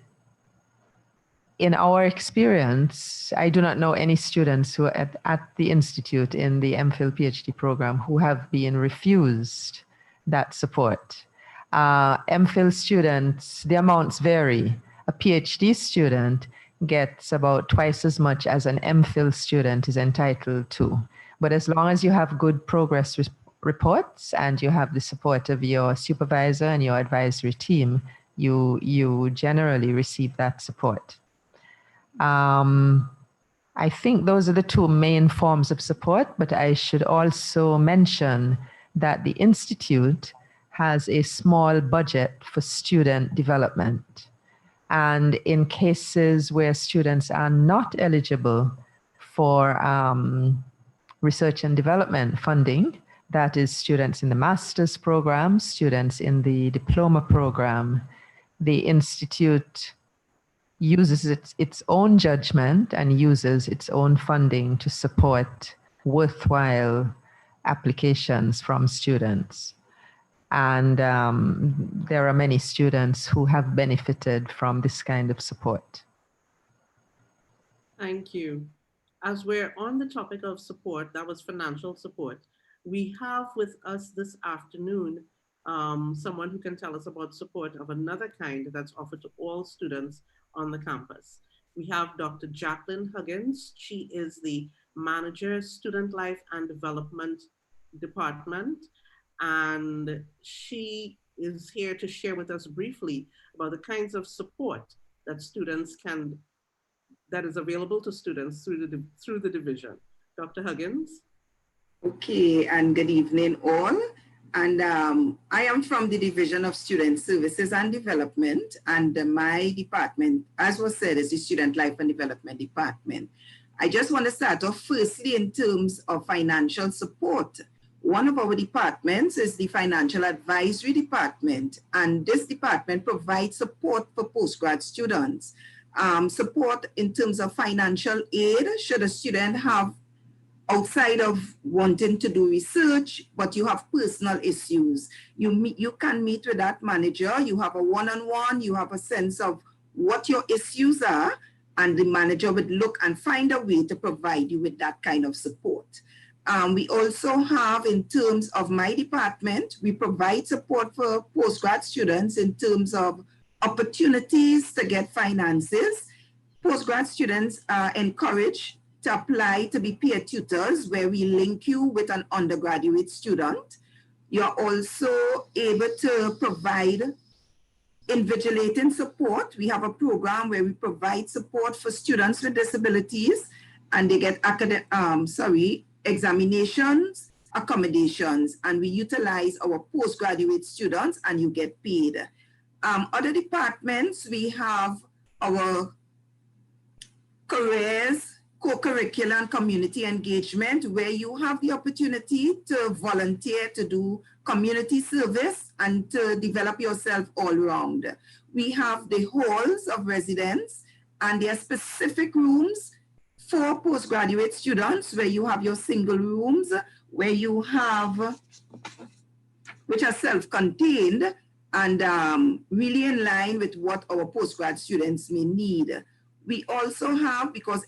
in our experience, I do not know any students who are at the Institute in the MPhil PhD program who have been refused that support. MPhil students, the amounts vary. A PhD student gets about twice as much as an MPhil student is entitled to. But as long as you have good progress reports and you have the support of your supervisor and your advisory team, you generally receive that support. I think those are the two main forms of support, but I should also mention that the Institute has a small budget for student development. And in cases where students are not eligible for research and development funding, that is students in the master's program, students in the diploma program, the Institute uses its own judgment and uses its own funding to support worthwhile applications from students. And there are many students who have benefited from this kind of support. Thank you. As we're on the topic of support, that was financial support, we have with us this afternoon someone who can tell us about support of another kind that's offered to all students on the campus. We have Dr. Jacqueline Huggins. She is the Manager, Student Life and Development Department, and she is here to share with us briefly about the kinds of support that that is available to students through the division. Dr. Huggins. Okay, and good evening all. And I am from the Division of Student Services and Development, and my department, as was said, is the Student Life and Development Department. I just want to start off firstly in terms of financial support. One of our departments is the Financial Advisory Department, and this department provides support for postgrad students. Support in terms of financial aid should a student have, outside of wanting to do research, but you have personal issues. You can meet with that manager, you have a one-on-one, you have a sense of what your issues are, and the manager would look and find a way to provide you with that kind of support. We also have, in terms of my department, we provide support for postgrad students in terms of opportunities to get finances. Postgrad students are encouraged to apply to be peer tutors, where we link you with an undergraduate student. You're also able to provide invigilating support. We have a program where we provide support for students with disabilities, and they get examinations, accommodations, and we utilize our postgraduate students, and you get paid. Other departments, we have our careers, co-curricular and community engagement, where you have the opportunity to volunteer to do community service and to develop yourself all around. We have the halls of residence, and there are specific rooms for postgraduate students where you have your single rooms, where you have, which are self-contained and really in line with what our postgrad students may need. We also have, because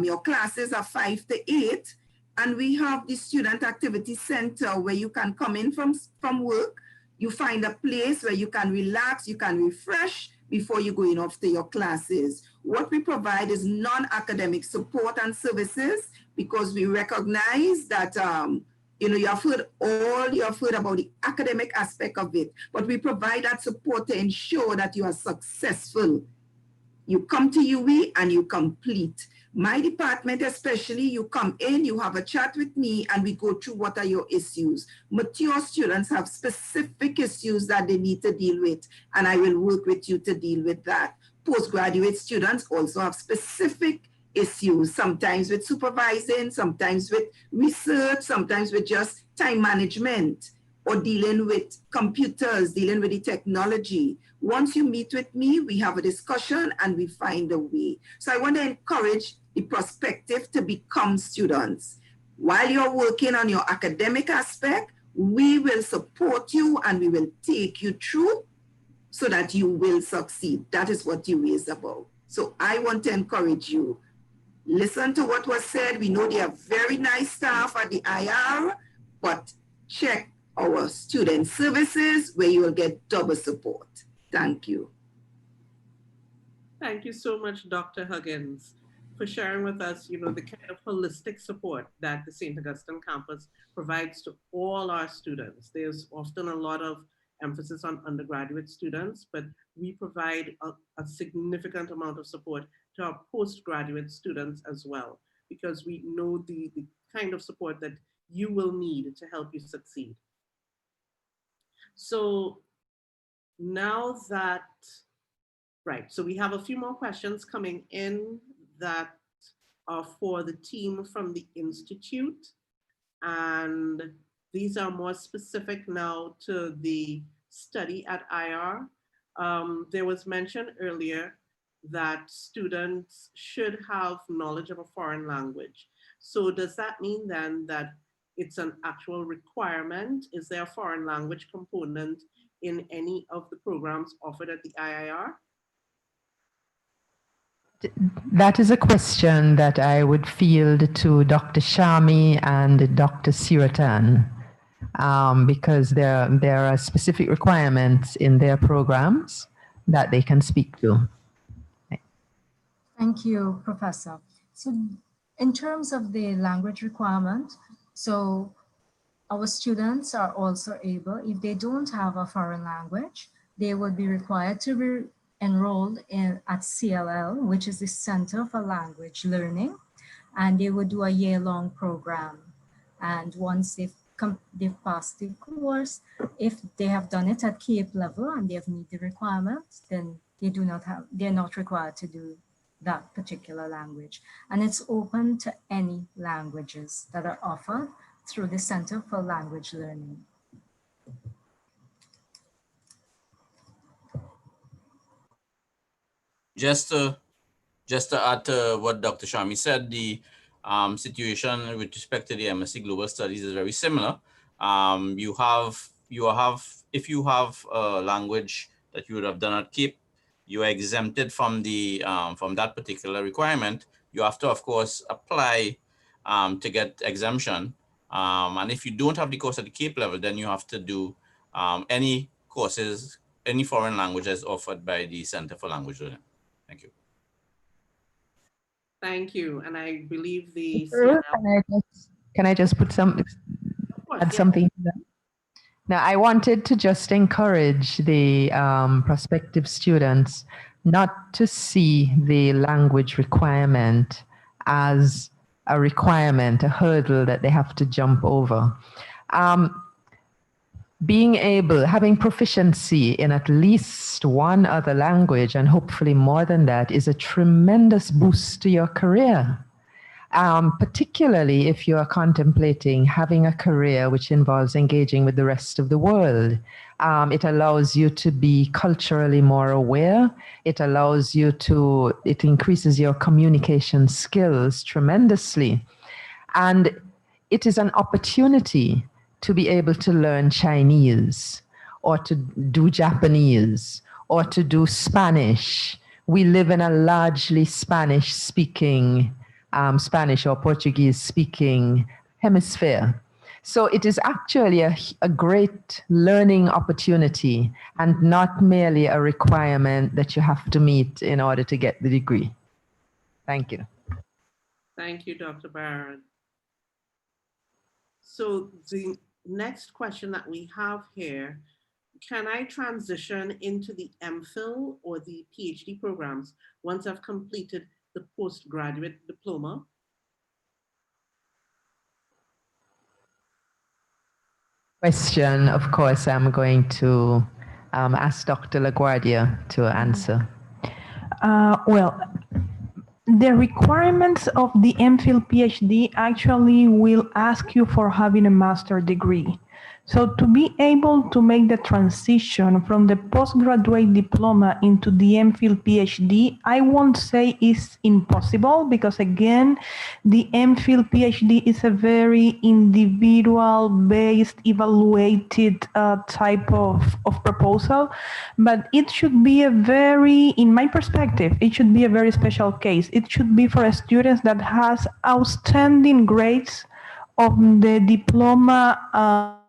your classes are 5 to 8, and we have the Student Activity Center where you can come in from work, you find a place where you can relax, you can refresh before you go in off to your classes. What we provide is non-academic support and services. because we recognize that, you know, you have heard about the academic aspect of it, but we provide that support to ensure that you are successful. You come to UE and you complete. My department especially, you come in, you have a chat with me, and we go through what are your issues. Mature students have specific issues that they need to deal with, and I will work with you to deal with that. Postgraduate students also have specific issues, sometimes with supervising, sometimes with research, sometimes with just time management, or dealing with computers, dealing with the technology. Once you meet with me, we have a discussion and we find a way. So I want to encourage the prospective to become students. While you're working on your academic aspect, we will support you and we will take you through so that you will succeed. That is what UE is about. So I want to encourage you. Listen to what was said. We know they are very nice staff at the IR, but check our student services where you will get double support. Thank you. Thank you so much, Dr. Huggins, for sharing with us, you know, the kind of holistic support that the St. Augustine campus provides to all our students. There's often a lot of emphasis on undergraduate students, but we provide a significant amount of support to our postgraduate students as well, because we know the kind of support that you will need to help you succeed. So now that, right, so we have a few more questions coming in that are for the team from the Institute. And these are more specific now to the study at IR. There was mentioned earlier that students should have knowledge of a foreign language. So does that mean then that it's an actual requirement? Is there a foreign language component in any of the programs offered at the IIR? That is a question that I would field to Dr. Shami and Dr. Siratan, because there are specific requirements in their programs that they can speak to. Thank you, Professor. So in terms of the language requirement, so our students are also able, if they don't have a foreign language, they would be required to be enrolled at CLL, which is the Center for Language Learning, and they would do a year-long program. And once they've passed the course, if they have done it at CAPE level and they have met the requirements, then they're not required to do that particular language. And it's open to any languages that are offered through the Center for Language Learning. Just to add to what Dr. Shami said, the situation with respect to the MSc Global Studies is very similar. If you have a language that you would have done at CAPE, you are exempted from that particular requirement. You have to, of course, apply to get exemption. And if you don't have the course at the CAPE level, then you have to do any courses, any foreign languages offered by the Center for Language Learning. Thank you. Thank you. And I believe the Can I just add something to that? Now, I wanted to just encourage the prospective students not to see the language requirement as a requirement, a hurdle that they have to jump over. Having proficiency in at least one other language, and hopefully more than that, is a tremendous boost to your career. Particularly if you are contemplating having a career which involves engaging with the rest of the world. It allows you to be culturally more aware. It increases your communication skills tremendously. And it is an opportunity to be able to learn Chinese or to do Japanese or to do Spanish. We live in a largely Spanish-speaking Spanish or Portuguese-speaking hemisphere. So it is actually a great learning opportunity and not merely a requirement that you have to meet in order to get the degree. Thank you. Thank you, Dr. Barron. So the next question that we have here, can I transition into the MPhil or the PhD programs once I've completed the postgraduate diploma? Question, of course, I'm going to ask Dr. LaGuardia to answer. Well, the requirements of the MPhil PhD actually will ask you for having a master's degree. So to be able to make the transition from the postgraduate diploma into the MPhil PhD, I won't say it's impossible because again, the MPhil PhD is a very individual based evaluated type of proposal, but it should be a very, in my perspective, it should be a very special case. It should be for students that has outstanding grades of the diploma.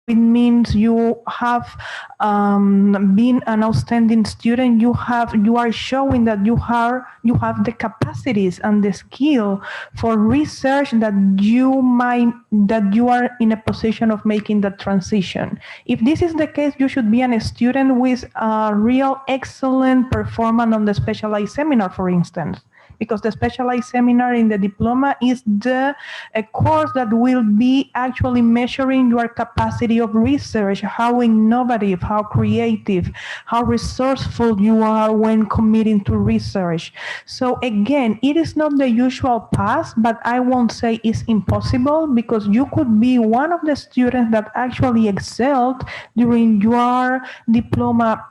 It means you have been an outstanding student. You are showing that you have the capacities and the skill for research that you are in a position of making that transition. If this is the case, you should be a student with a real excellent performance on the specialized seminar, for instance, because the specialized seminar in the diploma is a course that will be actually measuring your capacity of research, how innovative, how creative, how resourceful you are when committing to research. So again, it is not the usual path, but I won't say it's impossible because you could be one of the students that actually excelled during your diploma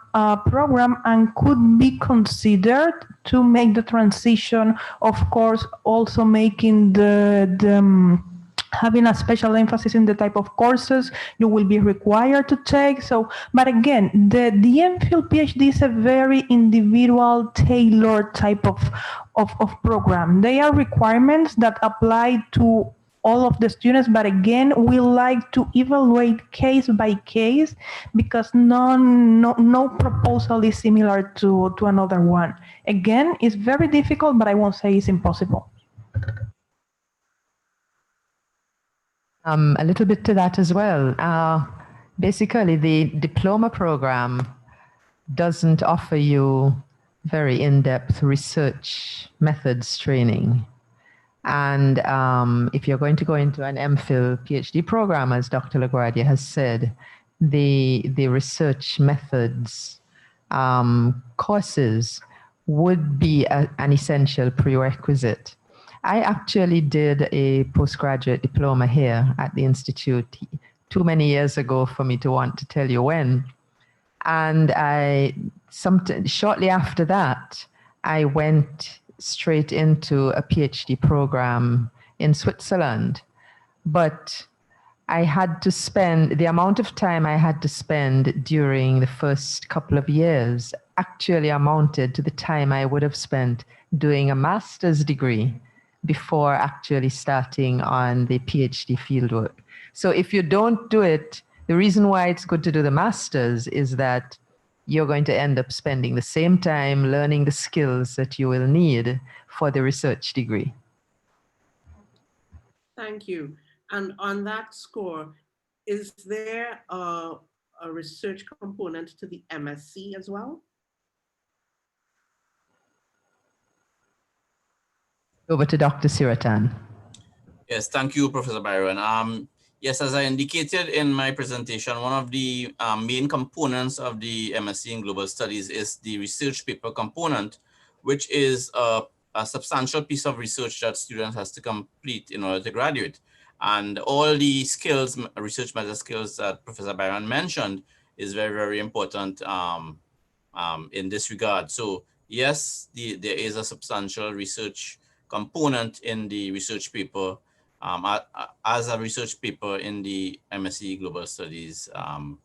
program and could be considered to make the transition, of course, also making having a special emphasis in the type of courses you will be required to take. So, but again, the MPhil PhD is a very individual, tailored type of program. They are requirements that apply to all of the students, but again, we like to evaluate case by case because no proposal is similar to another one. Again, it's very difficult, but I won't say it's impossible. A little bit to that as well. Basically, the diploma program doesn't offer you very in-depth research methods training. And if you're going to go into an MPhil PhD program, as Dr. LaGuardia has said, the research methods courses would be an essential prerequisite. I actually did a postgraduate diploma here at the Institute too many years ago for me to want to tell you when. And shortly after that, I went straight into a PhD program in Switzerland. But I had to spend, the amount of time I had to spend during the first couple of years actually amounted to the time I would have spent doing a master's degree before actually starting on the PhD fieldwork. So if you don't do it, the reason why it's good to do the master's is that you're going to end up spending the same time learning the skills that you will need for the research degree. Thank you. And on that score, is there a research component to the MSc as well? Over to Dr. Siratan. Yes, thank you, Professor Byron. Yes, as I indicated in my presentation, one of the main components of the MSc in Global Studies is the research paper component, which is a substantial piece of research that students has to complete in order to graduate. And all the skills, research method skills that Professor Byron mentioned is very, very important in this regard. So yes, there is a substantial research component in the research paper as a research paper in the MSc Global Studies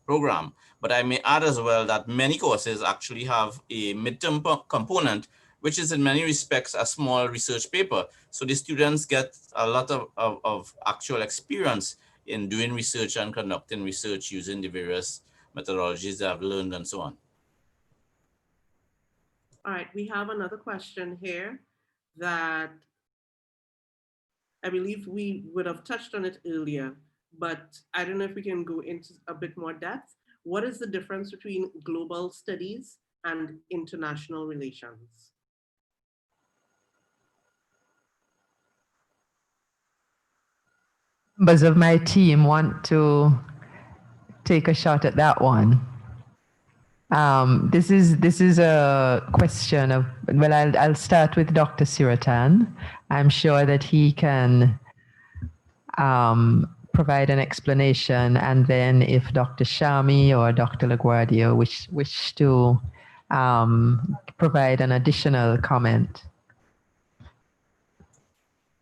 program. But I may add as well that many courses actually have a midterm component, which is in many respects a small research paper. So the students get a lot of actual experience in doing research and conducting research using the various methodologies they have learned and so on. All right, we have another question here that I believe we would have touched on it earlier, but I don't know if we can go into a bit more depth. What is the difference between global studies and international relations? Members of my team want to take a shot at that one. This is a question of, well, I'll start with Dr. Siratan. I'm sure that he can provide an explanation, and then if Dr. Shami or Dr. LaGuardia wish to provide an additional comment.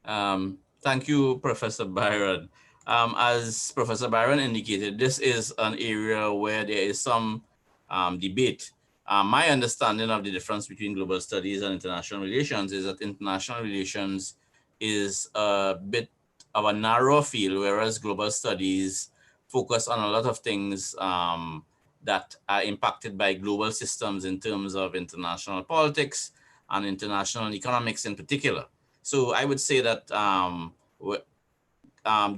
Thank you, Professor Byron. As Professor Byron indicated, this is an area where there is some debate. My understanding of the difference between global studies and international relations is that international relations is a bit of a narrow field, whereas global studies focus on a lot of things that are impacted by global systems in terms of international politics and international economics in particular. So I would say that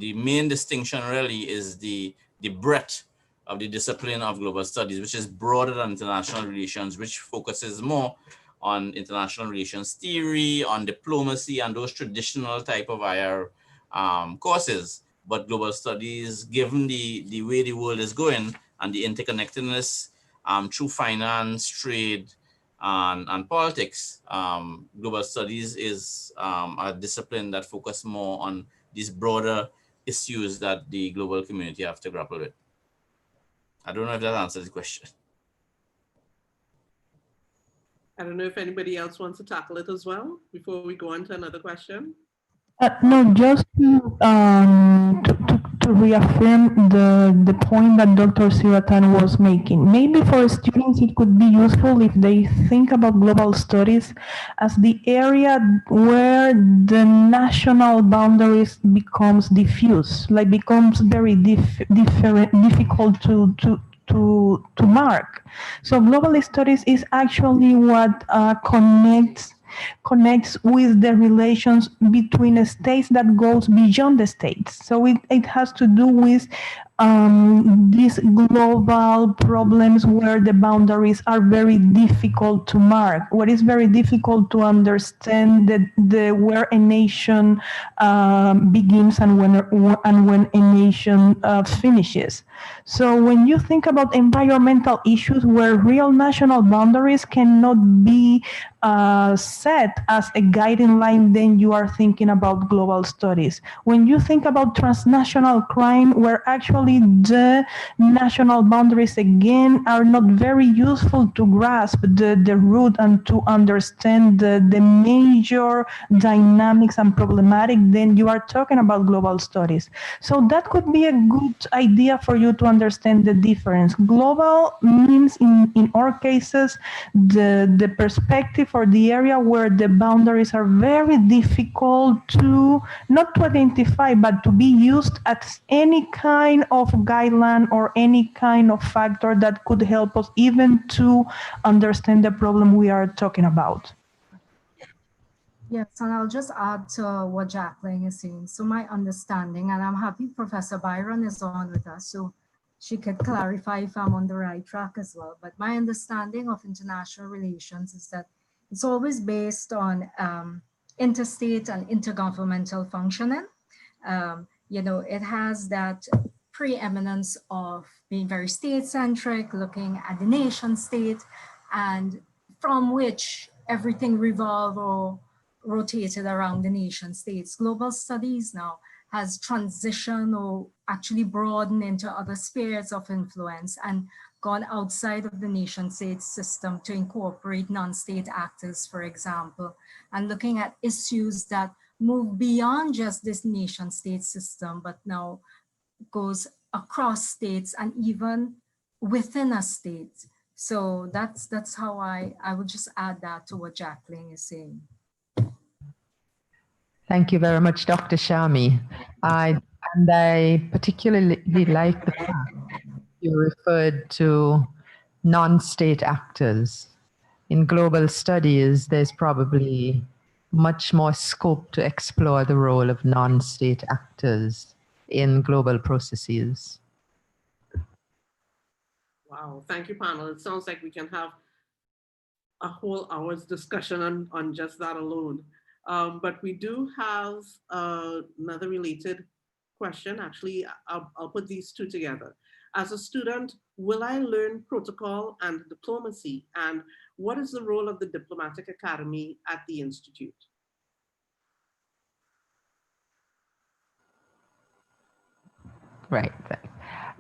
the main distinction really is the breadth of the discipline of global studies, which is broader than international relations, which focuses more on international relations theory, on diplomacy, and those traditional type of IR courses. But global studies, given the way the world is going and the interconnectedness through finance, trade, and politics, global studies is a discipline that focuses more on these broader issues that the global community have to grapple with. I don't know if that answers the question. I don't know if anybody else wants to tackle it as well before we go on to another question. No, just to reaffirm the point that Dr. Siratan was making. Maybe for students it could be useful if they think about global studies as the area where the national boundaries becomes diffuse, like becomes very difficult to mark. So global studies is actually what connects with the relations between states that goes beyond the states. So it has to do with these global problems where the boundaries are very difficult to mark, where it's very difficult to understand where a nation begins and when a nation finishes. So when you think about environmental issues where real national boundaries cannot be set as a guiding line, then you are thinking about global studies. When you think about transnational crime, where actually the national boundaries again are not very useful to grasp the root and to understand the major dynamics and problematic, then you are talking about global studies. So that could be a good idea for you to understand the difference. Global means in our cases the perspective or the area where the boundaries are very difficult to not to identify but to be used as any kind of guideline or any kind of factor that could help us even to understand the problem we are talking about. Yes, and I'll just add to what Jacqueline is saying. So my understanding, and I'm happy Professor Byron is on with us, so she could clarify if I'm on the right track as well. But my understanding of international relations is that it's always based on interstate and intergovernmental functioning. You know, it has that preeminence of being very state-centric, looking at the nation state, and from which everything revolved or rotated around the nation states. Global studies now has transitioned or actually broadened into other spheres of influence and gone outside of the nation state system to incorporate non-state actors, for example, and looking at issues that move beyond just this nation state system, but now goes across states and even within a state. So that's how I would just add that to what Jacqueline is saying. Thank you very much, Dr. Shami. I particularly like the fact you referred to non-state actors. In global studies, there's probably much more scope to explore the role of non-state actors in global processes. Wow, thank you, panel. It sounds like we can have a whole hour's discussion on just that alone. But we do have another related question. Actually, I'll put these two together. As a student, will I learn protocol and diplomacy? And what is the role of the Diplomatic Academy at the Institute? Right.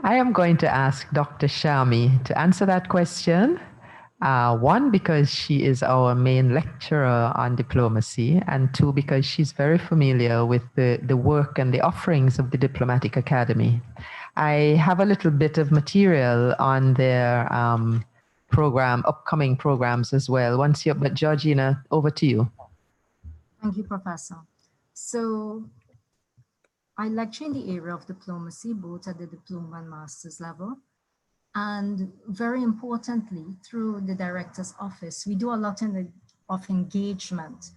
I am going to ask Dr. Shami to answer that question. One, because she is our main lecturer on diplomacy, and two, because she's very familiar with the work and the offerings of the Diplomatic Academy. I have a little bit of material on their upcoming programs as well. But Georgina, over to you. Thank you, Professor. So I lecture in the area of diplomacy, both at the diploma and master's level. And very importantly, through the director's office, we do a lot of engagement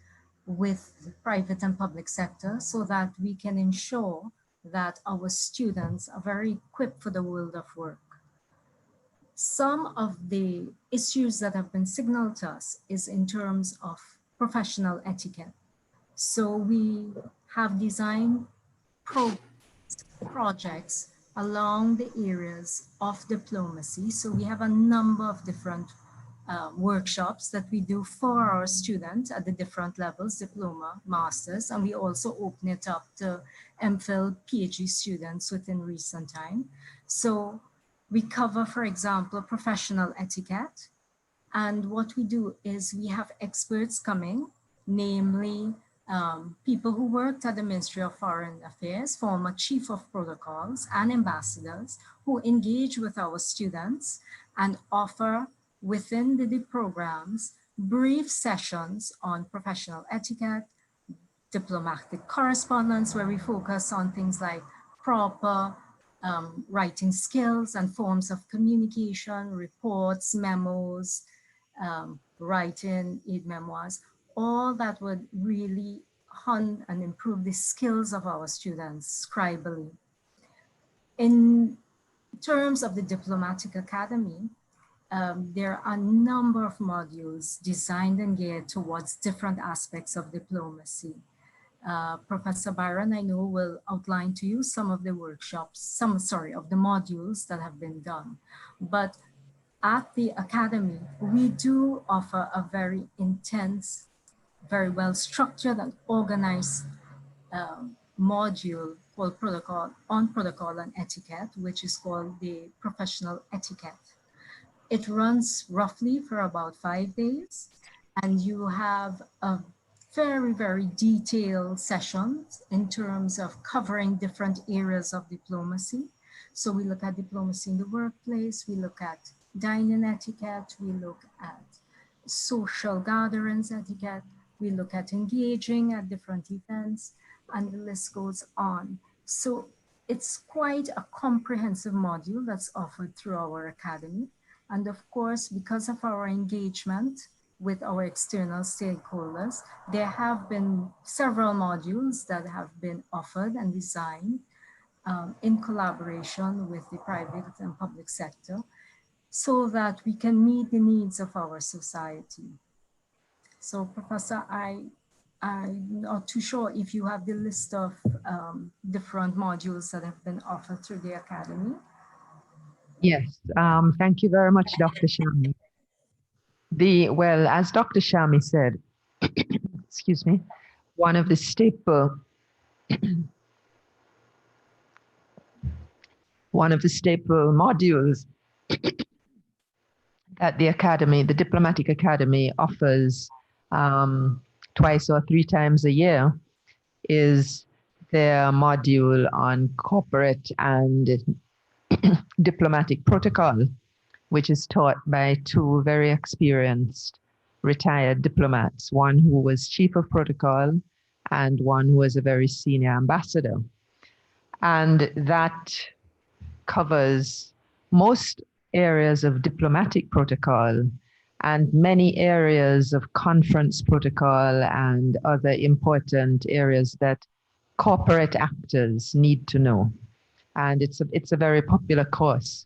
with the private and public sector so that we can ensure that our students are very equipped for the world of work. Some of the issues that have been signaled to us is in terms of professional etiquette. So we have designed projects along the areas of diplomacy. So we have a number of different workshops that we do for our students at the different levels, diploma, masters, and we also open it up to MPhil, PhD students within recent time. So we cover, for example, professional etiquette. And what we do is we have experts coming, namely people who worked at the Ministry of Foreign Affairs, former chief of protocols and ambassadors who engage with our students and offer within the programs brief sessions on professional etiquette, diplomatic correspondence, where we focus on things like proper writing skills and forms of communication, reports, memos, writing aid memoirs, all that would really hone and improve the skills of our students scribally. In terms of the Diplomatic Academy, there are a number of modules designed and geared towards different aspects of diplomacy. Professor Byron, I know, will outline to you some of the workshops, of the modules that have been done. But at the Academy, we do offer a very intense, very well structured and organized module called protocol and etiquette, which is called the professional etiquette. It runs roughly for about 5 days, and you have a very, very detailed sessions in terms of covering different areas of diplomacy. So we look at diplomacy in the workplace, we look at dining etiquette, we look at social gatherings etiquette, we look at engaging at different events, and the list goes on. So it's quite a comprehensive module that's offered through our academy. And of course, because of our engagement with our external stakeholders, there have been several modules that have been offered and designed in collaboration with the private and public sector, so that we can meet the needs of our society. So Professor, I'm not too sure if you have the list of different modules that have been offered through the Academy. Yes, thank you very much, Dr. Shami. Well, as Dr. Shami said, excuse me, one of the staple modules that the Academy, the Diplomatic Academy, offers twice or 3 times a year is their module on corporate and diplomatic protocol, which is taught by 2 very experienced retired diplomats, one who was chief of protocol and one who was a very senior ambassador. And that covers most areas of diplomatic protocol and many areas of conference protocol and other important areas that corporate actors need to know. And it's a very popular course.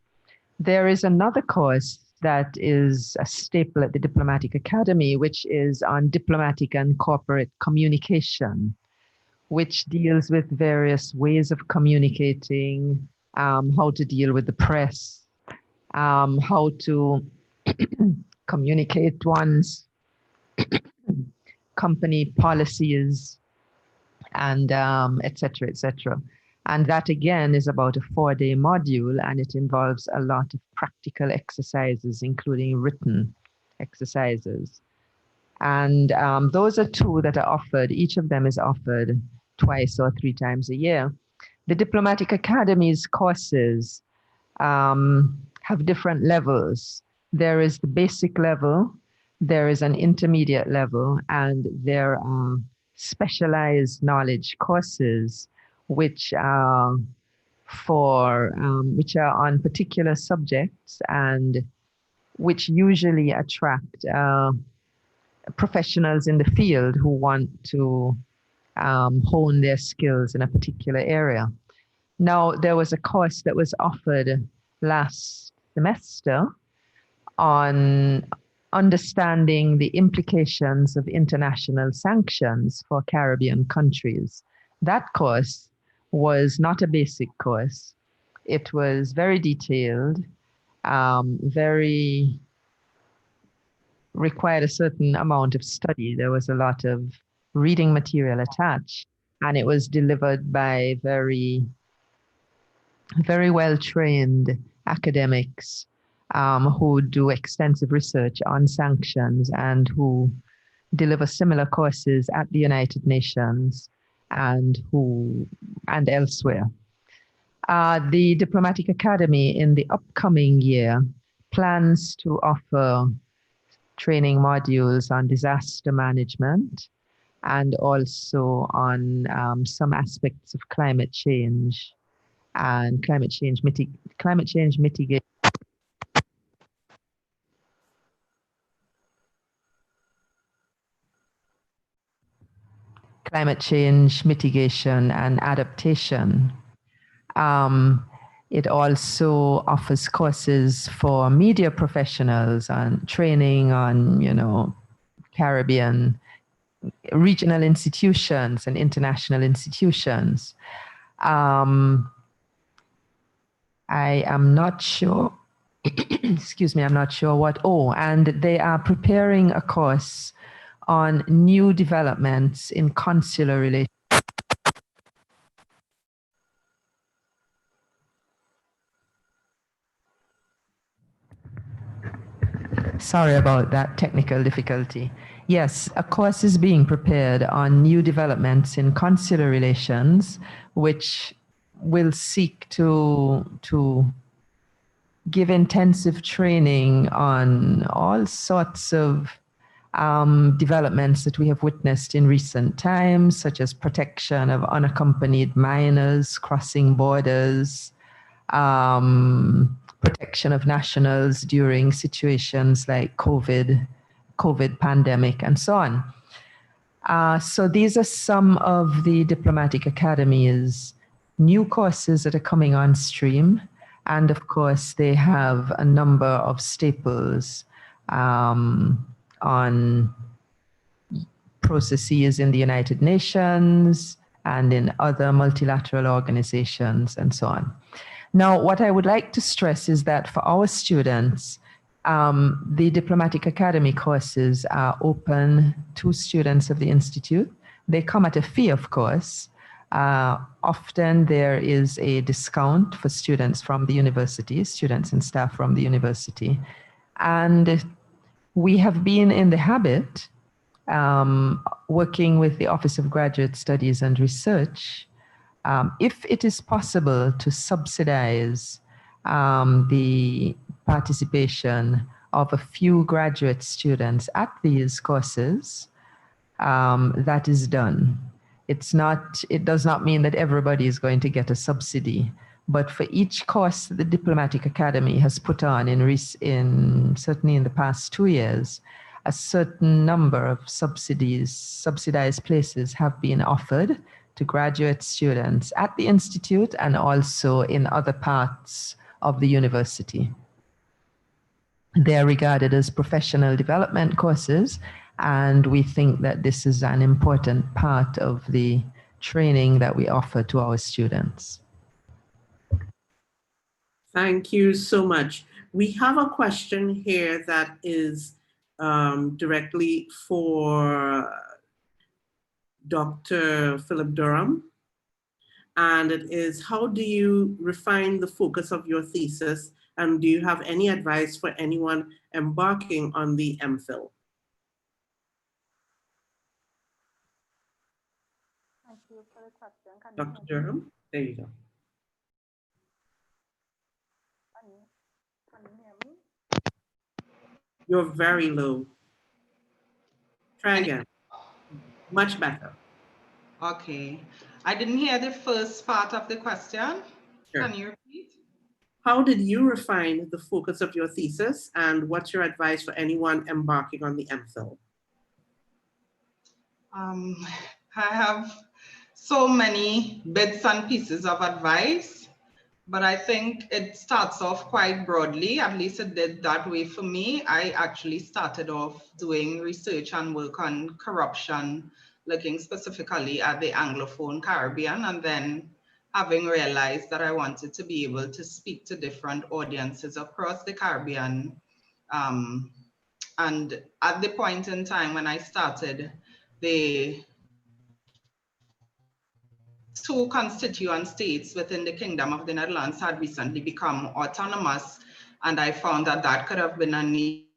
There is another course that is a staple at the Diplomatic Academy, which is on diplomatic and corporate communication, which deals with various ways of communicating, how to deal with the press, how to communicate one's company policies, and et cetera, et cetera. And that again is about a 4-day module, and it involves a lot of practical exercises, including written exercises. And those are 2 that are offered. Each of them is offered twice or 3 times a year. The Diplomatic Academy's courses have different levels. There is the basic level, there is an intermediate level, and there are specialized knowledge courses which are on particular subjects and which usually attract professionals in the field who want to hone their skills in a particular area. Now, there was a course that was offered last semester on understanding the implications of international sanctions for Caribbean countries. That course was not a basic course. It was very detailed, required a certain amount of study. There was a lot of reading material attached, and it was delivered by very well-trained academics who do extensive research on sanctions and who deliver similar courses at the United Nations and elsewhere. The Diplomatic Academy in the upcoming year plans to offer training modules on disaster management and also on some aspects of climate change and climate change mitigation. Climate change mitigation and adaptation. It also offers courses for media professionals on training on, Caribbean regional institutions and international institutions. I am not sure, excuse me, I'm not sure what, and they are preparing a course on new developments in consular relations. Sorry about that technical difficulty. Yes, a course is being prepared on new developments in consular relations, which will seek to give intensive training on all sorts of developments that we have witnessed in recent times, such as protection of unaccompanied minors crossing borders, protection of nationals during situations like COVID pandemic, and so on. So these are some of the Diplomatic Academy's new courses that are coming on stream. And of course, they have a number of staples on processes in the United Nations and in other multilateral organizations and so on. Now, what I would like to stress is that for our students, the Diplomatic Academy courses are open to students of the Institute. They come at a fee, of course. Often there is a discount for students from the university, students and staff from the university. And we have been in the habit, working with the Office of Graduate Studies and Research, if it is possible to subsidize the participation of a few graduate students at these courses, that is done. It does not mean that everybody is going to get a subsidy, But for each course the Diplomatic Academy has put on certainly in the past 2 years, a certain number of subsidized places have been offered to graduate students at the institute and also in other parts of the university. They are regarded as professional development courses, and we think that this is an important part of the training that we offer to our students. Thank you so much. We have a question here that is directly for Dr. Philip Durham. And it is, how do you refine the focus of your thesis? And do you have any advice for anyone embarking on the MPhil? Thank you for the question. Dr. Durham, there you go. Can you hear me? You're very low. Try again. Much better. Okay. I didn't hear the first part of the question. Sure. Can you repeat? How did you refine the focus of your thesis, and what's your advice for anyone embarking on the MPhil? I have so many bits and pieces of advice, but I think it starts off quite broadly. At least it did that way for me. I actually started off doing research and work on corruption, looking specifically at the Anglophone Caribbean, and then having realized that I wanted to be able to speak to different audiences across the Caribbean. And at the point in time when I started, the 2 constituent states within the Kingdom of the Netherlands had recently become autonomous, and I found that that could have been a niche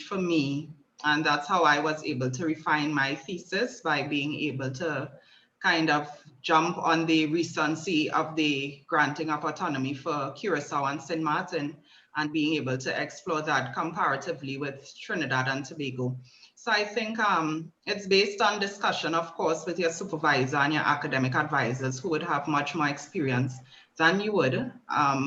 for me. And that's how I was able to refine my thesis, by being able to kind of jump on the recency of the granting of autonomy for Curacao and St. Martin, and being able to explore that comparatively with Trinidad and Tobago. So I think it's based on discussion, of course, with your supervisor and your academic advisors, who would have much more experience than you would.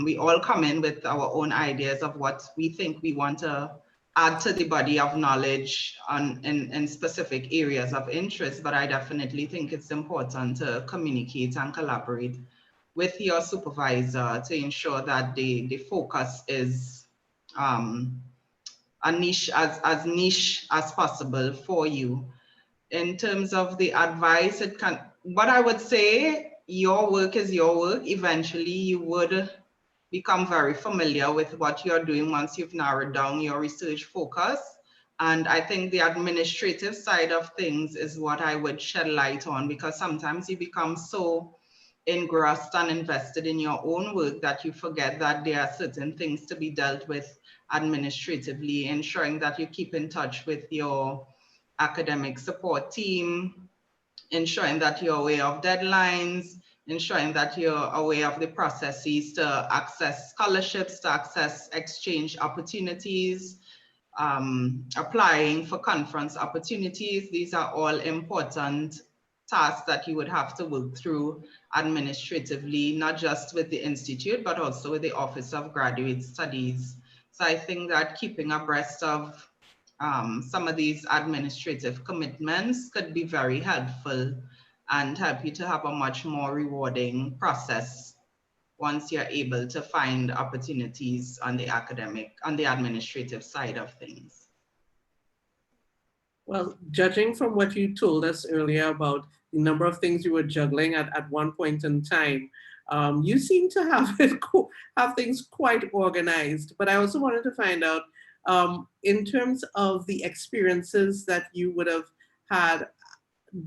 We all come in with our own ideas of what we think we want to add to the body of knowledge in specific areas of interest, but I definitely think it's important to communicate and collaborate with your supervisor to ensure that the focus is a niche, as niche as possible for you. In terms of the advice, what I would say, your work is your work. Eventually you would become very familiar with what you're doing once you've narrowed down your research focus. And I think the administrative side of things is what I would shed light on, because sometimes you become so engrossed and invested in your own work that you forget that there are certain things to be dealt with administratively, ensuring that you keep in touch with your academic support team, ensuring that you're aware of deadlines, ensuring that you're aware of the processes to access scholarships, to access exchange opportunities, applying for conference opportunities. These are all important tasks that you would have to work through administratively, not just with the Institute, but also with the Office of Graduate Studies. So I think that keeping abreast of some of these administrative commitments could be very helpful and help you to have a much more rewarding process once you're able to find opportunities on the administrative side of things. Well, judging from what you told us earlier about the number of things you were juggling at one point in time, you seem to have things quite organized. But I also wanted to find out, in terms of the experiences that you would have had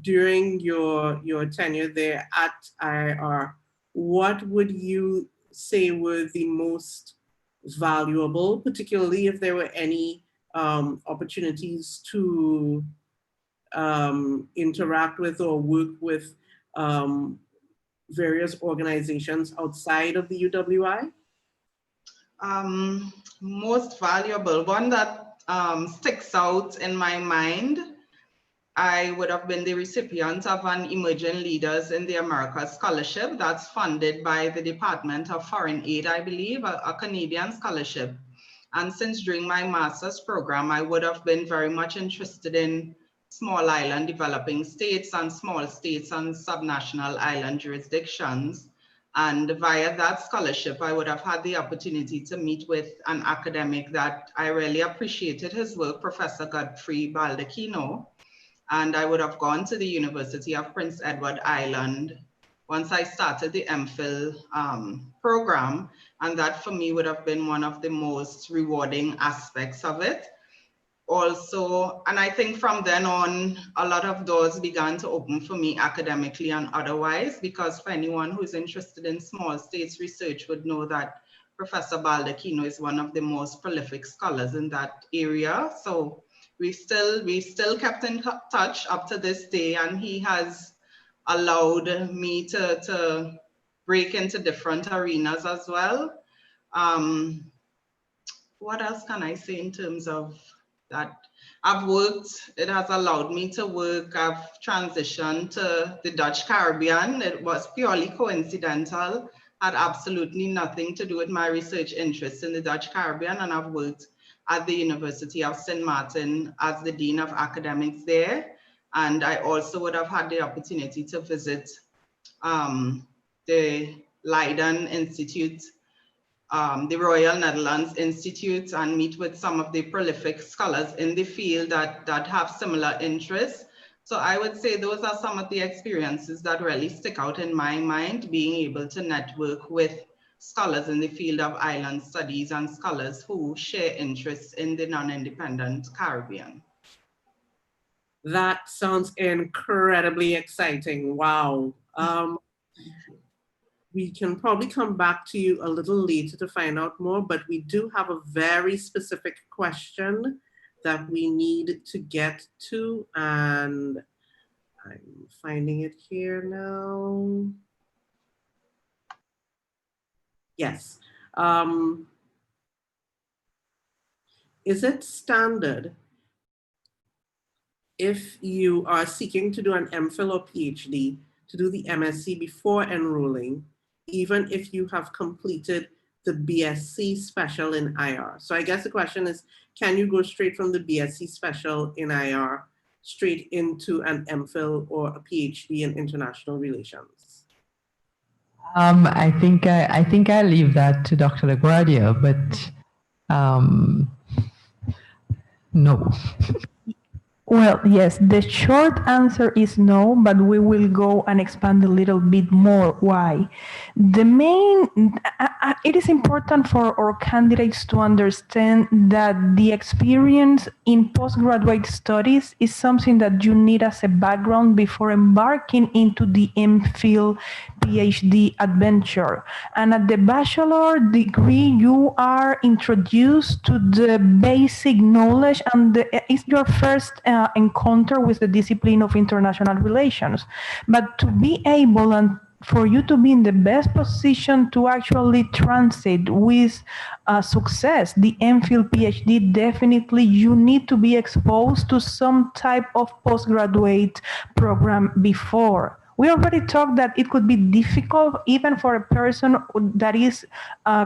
during your tenure there at IIR, what would you say were the most valuable, particularly if there were any opportunities to interact with or work with various organizations outside of the UWI? Most valuable, one that sticks out in my mind, I would have been the recipient of an Emerging Leaders in the Americas Scholarship that's funded by the Department of Foreign Aid, I believe, a Canadian scholarship. And since during my master's program, I would have been very much interested in small island developing states and small states and subnational island jurisdictions. And via that scholarship, I would have had the opportunity to meet with an academic that I really appreciated his work, Professor Godfrey Baldacchino. And I would have gone to the University of Prince Edward Island once I started the MPhil program. And that for me would have been one of the most rewarding aspects of it. Also, and I think from then on, a lot of doors began to open for me academically and otherwise, because for anyone who's interested in small states research would know that Professor Baldacchino is one of the most prolific scholars in that area. So we still kept in touch up to this day, and he has allowed me to break into different arenas as well. What else can I say in terms of that? It has allowed me to work. I've transitioned to the Dutch Caribbean. It was purely coincidental, had absolutely nothing to do with my research interests in the Dutch Caribbean, and I've worked at the University of St. Martin as the Dean of Academics there. And I also would have had the opportunity to visit the Leiden Institute, the Royal Netherlands Institute, and meet with some of the prolific scholars in the field that have similar interests. So I would say those are some of the experiences that really stick out in my mind, being able to network with scholars in the field of island studies and scholars who share interests in the non-independent Caribbean. That sounds incredibly exciting. Wow. We can probably come back to you a little later to find out more, but we do have a very specific question that we need to get to, and I'm finding it here now. Yes. Is it standard if you are seeking to do an MPhil or PhD to do the MSc before enrolling, even if you have completed the BSc special in IR? So I guess the question is, can you go straight from the BSc special in IR straight into an MPhil or a PhD in international relations? I think I'll leave that to Dr. LaGuardia, but no. Well, yes, the short answer is no, but we will go and expand a little bit more. Why? It is important for our candidates to understand that the experience in postgraduate studies is something that you need as a background before embarking into the MPhil PhD adventure. And at the bachelor degree, you are introduced to the basic knowledge, and it's your first encounter with the discipline of international relations. But to be able and for you to be in the best position to actually transit with success the MPhil PhD, definitely you need to be exposed to some type of postgraduate program before. We already talked that it could be difficult even for a person that is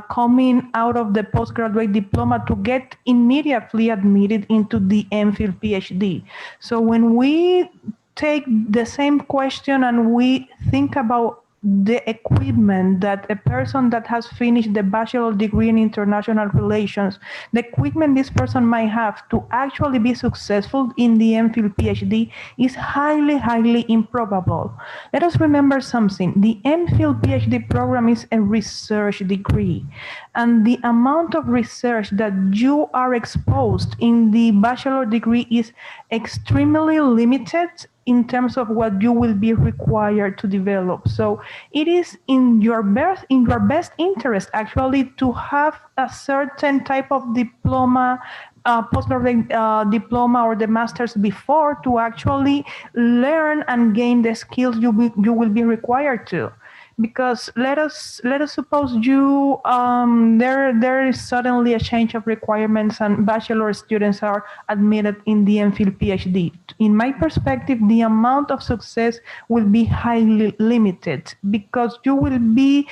coming out of the postgraduate diploma to get immediately admitted into the MPhil PhD. So when we take the same question and we think about the equipment that a person that has finished the bachelor degree in international relations, the equipment this person might have to actually be successful in the MPhil PhD is highly, highly improbable. Let us remember something. The MPhil PhD program is a research degree, and the amount of research that you are exposed in the bachelor degree is extremely limited in terms of what you will be required to develop. So it is in your best interest actually to have a certain type of diploma, postgraduate diploma or the master's before to actually learn and gain the skills you will be required to. because let us suppose you there is suddenly a change of requirements and bachelor students are admitted in the MPhil PhD. In my perspective, the amount of success will be highly limited because you will be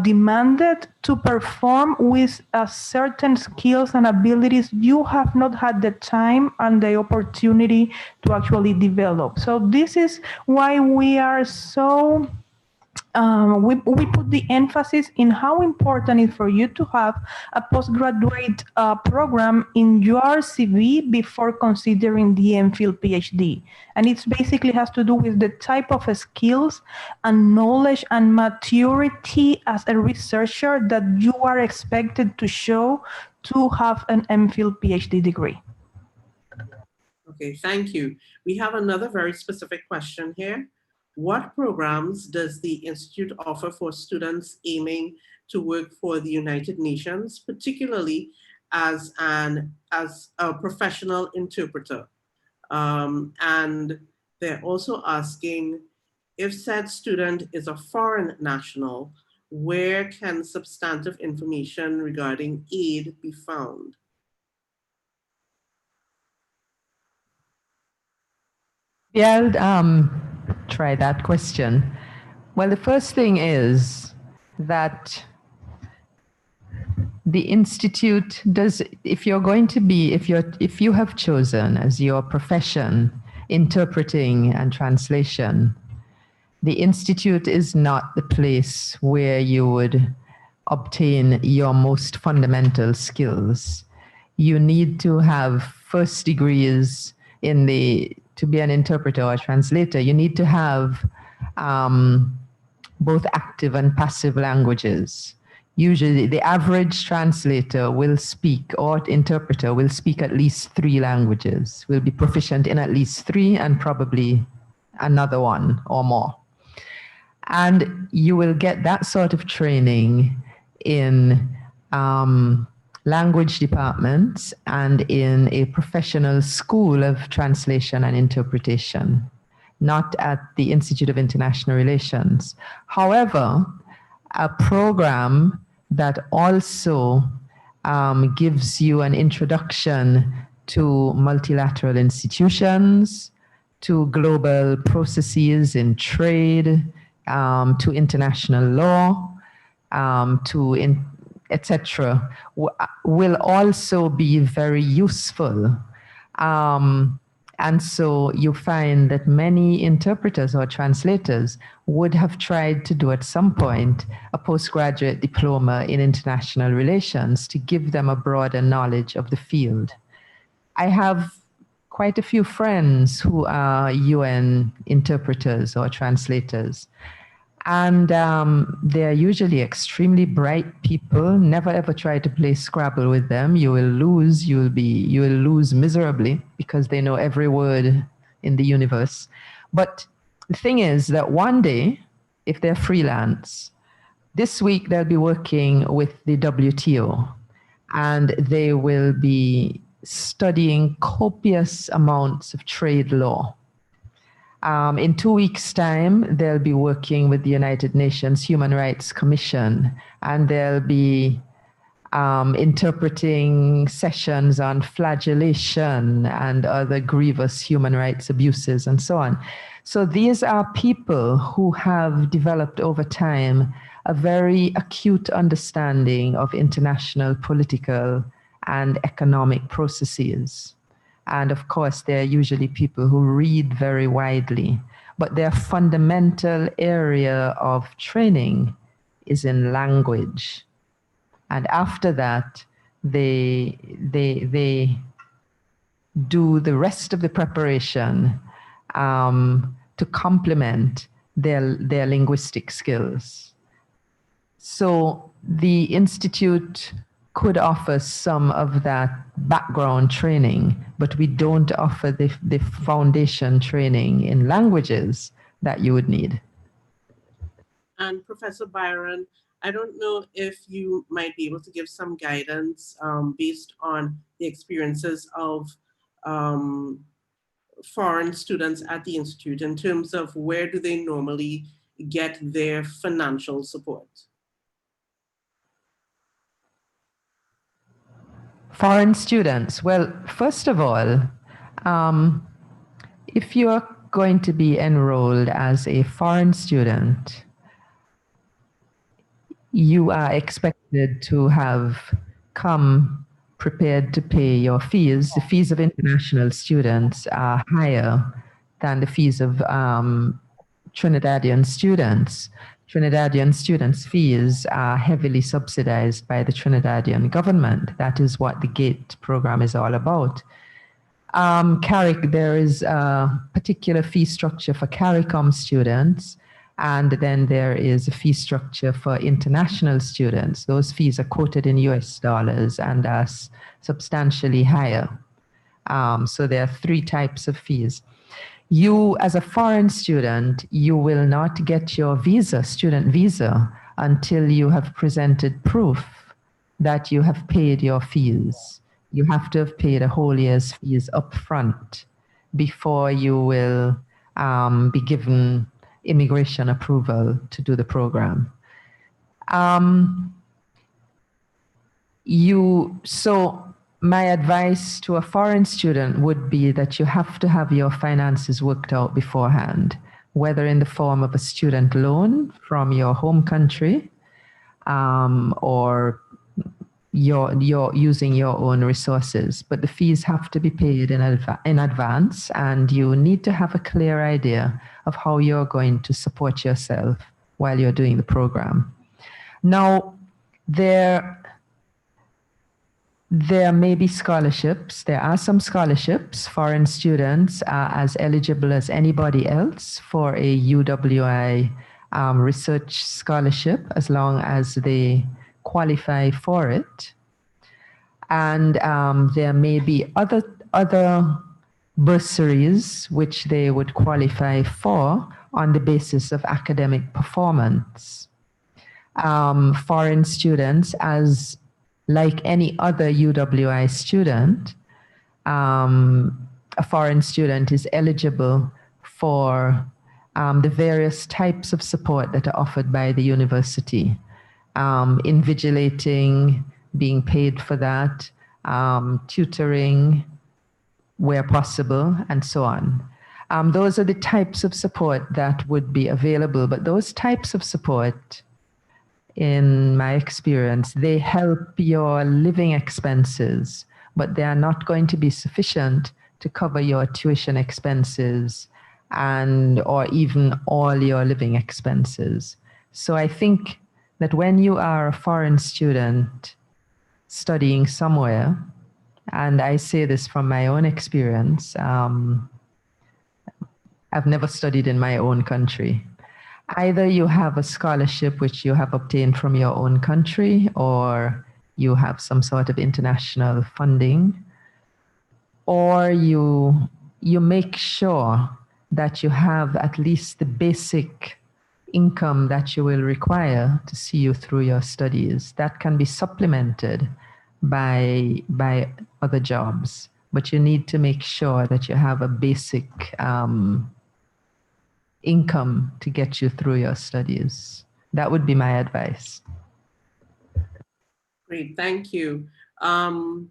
demanded to perform with certain skills and abilities you have not had the time and the opportunity to actually develop. So this is why we are so we put the emphasis in how important it is for you to have a postgraduate program in your CV before considering the MPhil PhD. And it basically has to do with the type of skills and knowledge and maturity as a researcher that you are expected to show to have an MPhil PhD degree. Okay, thank you. We have another very specific question here. What programs does the Institute offer for students aiming to work for the United Nations, particularly as a professional interpreter? And they're also asking, if said student is a foreign national, where can substantive information regarding aid be found? Yeah, I'll try that question. Well, the first thing is that the Institute does, if you're going to be, if you have chosen as your profession interpreting and translation, the Institute is not the place where you would obtain your most fundamental skills. You need to have first degrees to be an interpreter or translator. You need to have both active and passive languages. Usually the average translator will speak, or interpreter will speak at least 3 languages, will be proficient in at least 3 and probably another one or more. And you will get that sort of training in language departments and in a professional school of translation and interpretation, not at the Institute of International Relations. However, a program that also gives you an introduction to multilateral institutions, to global processes in trade, to international law, etc., will also be very useful. And so you find that many interpreters or translators would have tried to do at some point a postgraduate diploma in international relations to give them a broader knowledge of the field. I have quite a few friends who are UN interpreters or translators. And they're usually extremely bright people. Never ever try to play Scrabble with them. You will lose. You will lose miserably because they know every word in the universe. But the thing is that one day, if they're freelance, this week they'll be working with the WTO, and they will be studying copious amounts of trade law. In 2 weeks' time, they'll be working with the United Nations Human Rights Commission, and they'll be interpreting sessions on flagellation and other grievous human rights abuses and so on. So these are people who have developed over time a very acute understanding of international political and economic processes. And of course, they're usually people who read very widely, but their fundamental area of training is in language. And after that, they do the rest of the preparation to complement their linguistic skills. So the Institute could offer some of that background training, but we don't offer the foundation training in languages that you would need. And Professor Byron, I don't know if you might be able to give some guidance based on the experiences of foreign students at the Institute in terms of where do they normally, get their financial support? Foreign students. Well, first of all, if you're going to be enrolled as a foreign student, you are expected to have come prepared to pay your fees. The fees of international students are higher than the fees of Trinidadian students. Trinidadian students' fees are heavily subsidized by the Trinidadian government. That is what the GATE program is all about. There is a particular fee structure for CARICOM students, and then there is a fee structure for international students. Those fees are quoted in US dollars and are substantially higher. So there are three types of fees. You, as a foreign student, you will not get your visa, student visa, until you have presented proof that you have paid your fees. You have to have paid a whole year's fees up front before you will be given immigration approval to do the program. So my advice to a foreign student would be that you have to have your finances worked out beforehand, whether in the form of a student loan from your home country or you're using your own resources. But the fees have to be paid in advance, and you need to have a clear idea of how you're going to support yourself while you're doing the program. Now, there may be scholarships. There are some scholarships. Foreign students are as eligible as anybody else for a UWI research scholarship as long as they qualify for it. And there may be other bursaries which they would qualify for on the basis of academic performance. Foreign students, as like any other UWI student, a foreign student is eligible for the various types of support that are offered by the university. Invigilating, being paid for that, tutoring where possible, and so on. Those are the types of support that would be available, but those types of support, in my experience, they help your living expenses, but they are not going to be sufficient to cover your tuition expenses or even all your living expenses. So I think that when you are a foreign student studying somewhere, and I say this from my own experience, I've never studied in my own country. Either you have a scholarship which you have obtained from your own country, or you have some sort of international funding, or you make sure that you have at least the basic income that you will require to see you through your studies. That can be supplemented by other jobs, but you need to make sure that you have a basic income to get you through your studies. That would be my advice. Great, thank you. I'm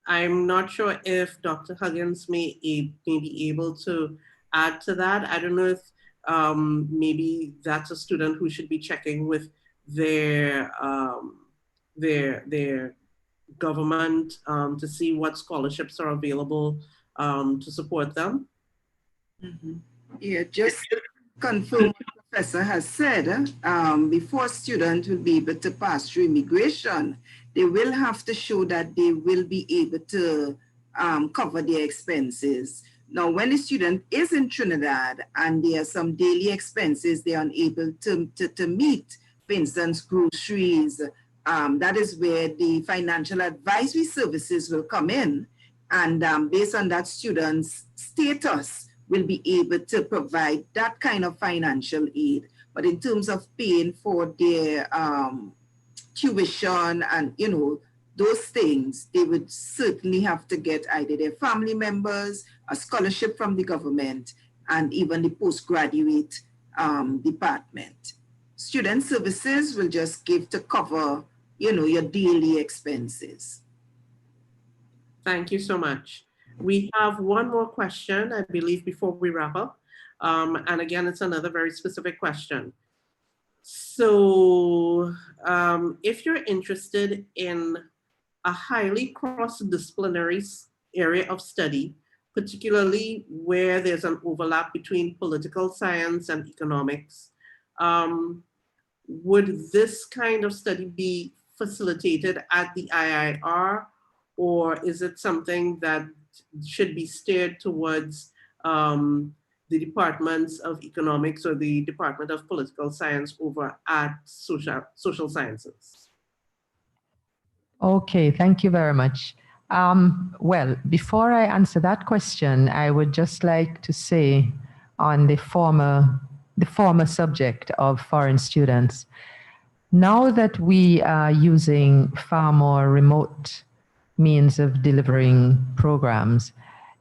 not sure if Dr. Huggins may be able to add to that. I don't know if maybe that's a student who should be checking with their government to see what scholarships are available to support them. Mm-hmm. Yeah, just to confirm what the professor has said, before students will be able to pass through immigration, they will have to show that they will be able to cover their expenses. Now, when a student is in Trinidad and there are some daily expenses they are unable to meet, for instance, groceries, that is where the financial advisory services will come in. And based on that student's status, will be able to provide that kind of financial aid. But in terms of paying for their tuition and, those things, they would certainly have to get either their family members, a scholarship from the government, and even the postgraduate department. Student services will just give to cover, you know, your daily expenses. Thank you so much. We have one more question, I believe, before we wrap up. And again, it's another very specific question. So if you're interested in a highly cross-disciplinary area of study, particularly where there's an overlap between political science and economics, would this kind of study be facilitated at the IIR, or is it something that should be steered towards the departments of economics or the Department of Political Science over at social sciences? Okay, thank you very much. Well, before I answer that question, I would just like to say on the former subject of foreign students, now that we are using far more remote means of delivering programs,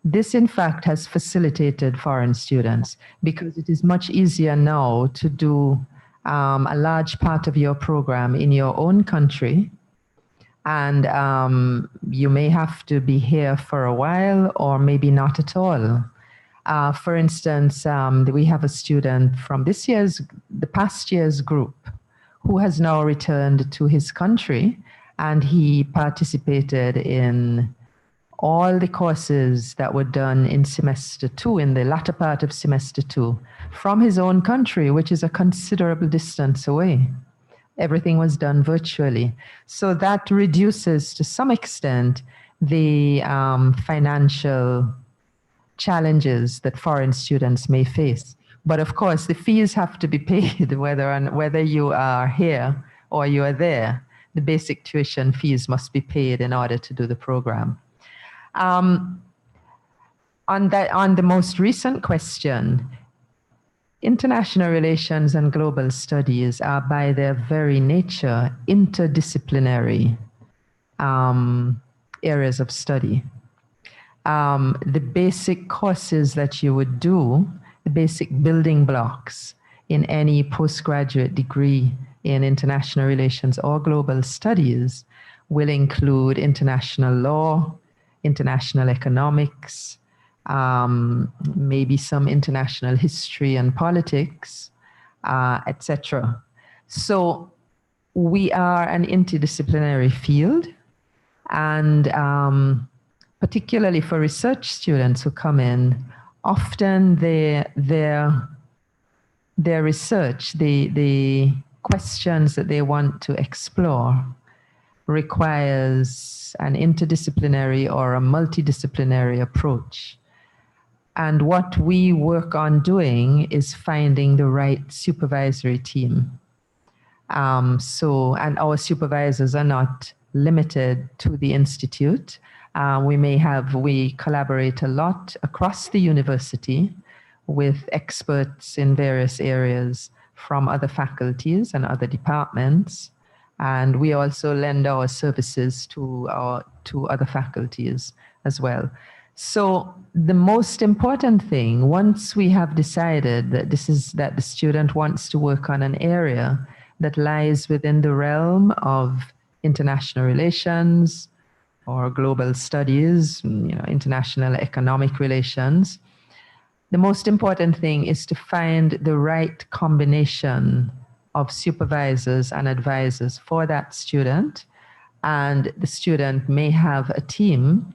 this in fact has facilitated foreign students because it is much easier now to do a large part of your program in your own country. And you may have to be here for a while or maybe not at all. For instance, we have a student from the past year's group who has now returned to his country, and he participated in all the courses that were done in semester 2, in the latter part of semester 2, from his own country, which is a considerable distance away. Everything was done virtually. So that reduces to some extent the financial challenges that foreign students may face. But of course, the fees have to be paid whether you are here or you are there. The basic tuition fees must be paid in order to do the program. On the most recent question, international relations and global studies are by their very nature interdisciplinary areas of study. The basic courses that you would do, the basic building blocks in any postgraduate degree in international relations or global studies will include international law, international economics, maybe some international history and politics, etc. So we are an interdisciplinary field, and particularly for research students who come in, often their research, the questions that they want to explore requires an interdisciplinary or a multidisciplinary approach. And what we work on doing is finding the right supervisory team. And our supervisors are not limited to the institute. We collaborate a lot across the university with experts in various areas from other faculties and other departments. And we also lend our services to other faculties as well. So the most important thing, once we have decided that that the student wants to work on an area that lies within the realm of international relations or global studies, international economic relations, the most important thing is to find the right combination of supervisors and advisors for that student. And the student may have a team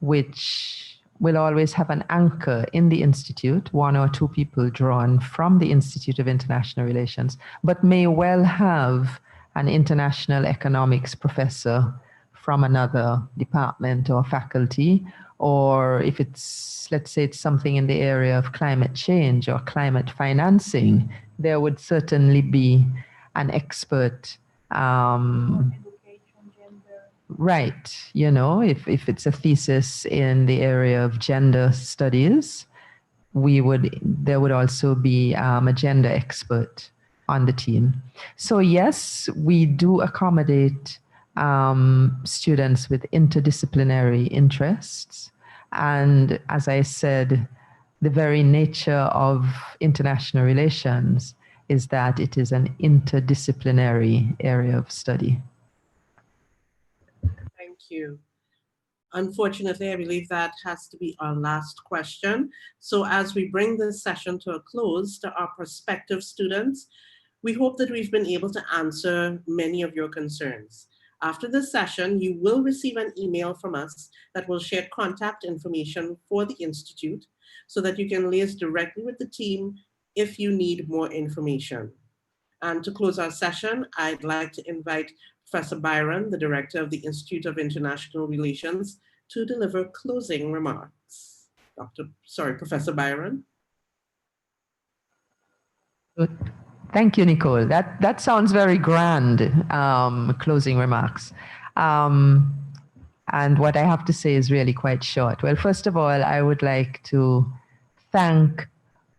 which will always have an anchor in the institute, 1 or 2 people drawn from the Institute of International Relations, but may well have an international economics professor from another department or faculty, or if it's, let's say it's something in the area of climate change or climate financing, there would certainly be an expert. Right, if it's a thesis in the area of gender studies, there would also be a gender expert on the team. So yes, we do accommodate students with interdisciplinary interests. And as I said, the very nature of international relations is that it is an interdisciplinary area of study. Thank you. Unfortunately, I believe that has to be our last question. So as we bring this session to a close, to our prospective students, we hope that we've been able to answer many of your concerns. After this session, you will receive an email from us that will share contact information for the Institute so that you can liaise directly with the team if you need more information. And to close our session, I'd like to invite Professor Byron, the Director of the Institute of International Relations, to deliver closing remarks. Professor Byron. Good. Thank you, Nicole. That sounds very grand, closing remarks. And what I have to say is really quite short. Well, first of all, I would like to thank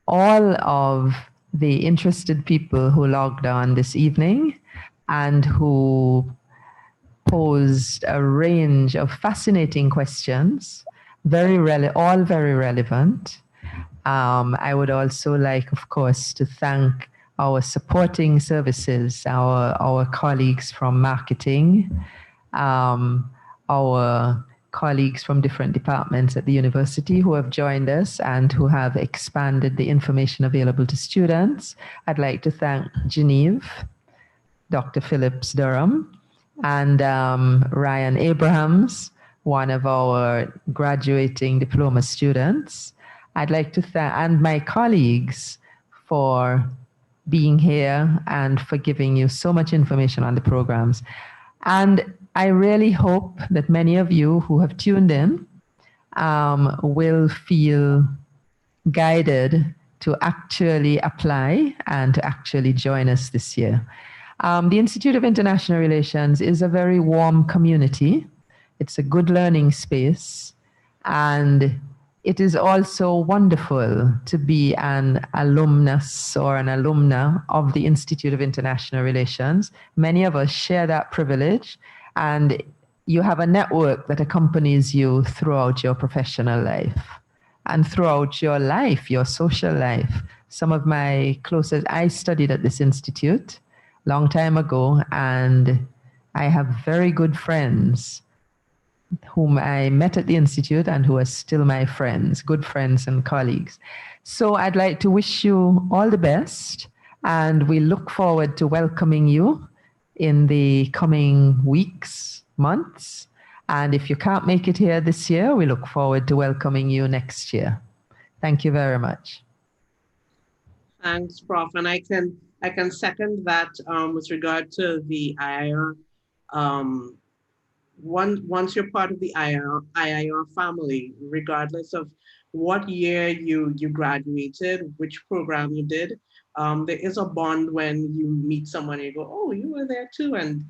all of the interested people who logged on this evening and who posed a range of fascinating questions, all very relevant. I would also like, of course, to thank our supporting services, our colleagues from marketing, our colleagues from different departments at the university who have joined us and who have expanded the information available to students. I'd like to thank Geneve, Dr. Phillips Durham, and Ryan Abrahams, one of our graduating diploma students. I'd like to thank, and my colleagues for being here and for giving you so much information on the programs. And I really hope that many of you who have tuned in will feel guided to actually apply and to actually join us this year. The Institute of International Relations is a very warm community. It's a good learning space, and it is also wonderful to be an alumnus or an alumna of the Institute of International Relations. Many of us share that privilege, and you have a network that accompanies you throughout your professional life and throughout your life, your social life. Some of my closest, I studied at this institute a long time ago, and I have very good friends whom I met at the Institute and who are still my friends, good friends and colleagues. So I'd like to wish you all the best, and we look forward to welcoming you in the coming weeks, months. And if you can't make it here this year, we look forward to welcoming you next year. Thank you very much. Thanks, Prof. And I can second that with regard to the IIR. Once you're part of the IIR family, regardless of what year you graduated, which program you did, there is a bond when you meet someone and you go, oh, you were there too. And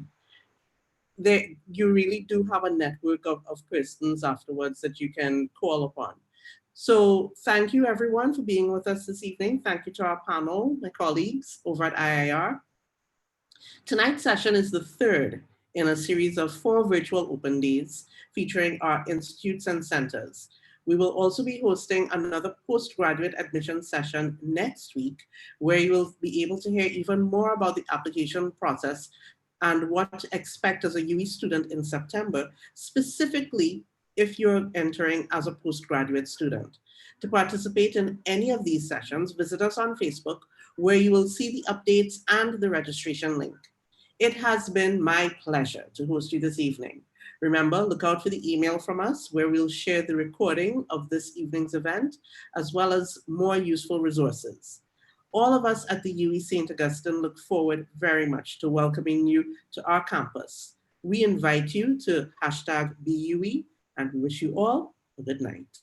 you really do have a network of persons afterwards that you can call upon. So thank you everyone for being with us this evening. Thank you to our panel, my colleagues over at IIR. Tonight's session is the third in a series of 4 virtual open days featuring our institutes and centers. We will also be hosting another postgraduate admission session next week, where you will be able to hear even more about the application process and what to expect as a UE student in September, specifically if you're entering as a postgraduate student. To participate in any of these sessions, visit us on Facebook, where you will see the updates and the registration link. It has been my pleasure to host you this evening. Remember, look out for the email from us, where we'll share the recording of this evening's event, as well as more useful resources. All of us at the UE St. Augustine look forward very much to welcoming you to our campus. We invite you to #BUE, and we wish you all a good night.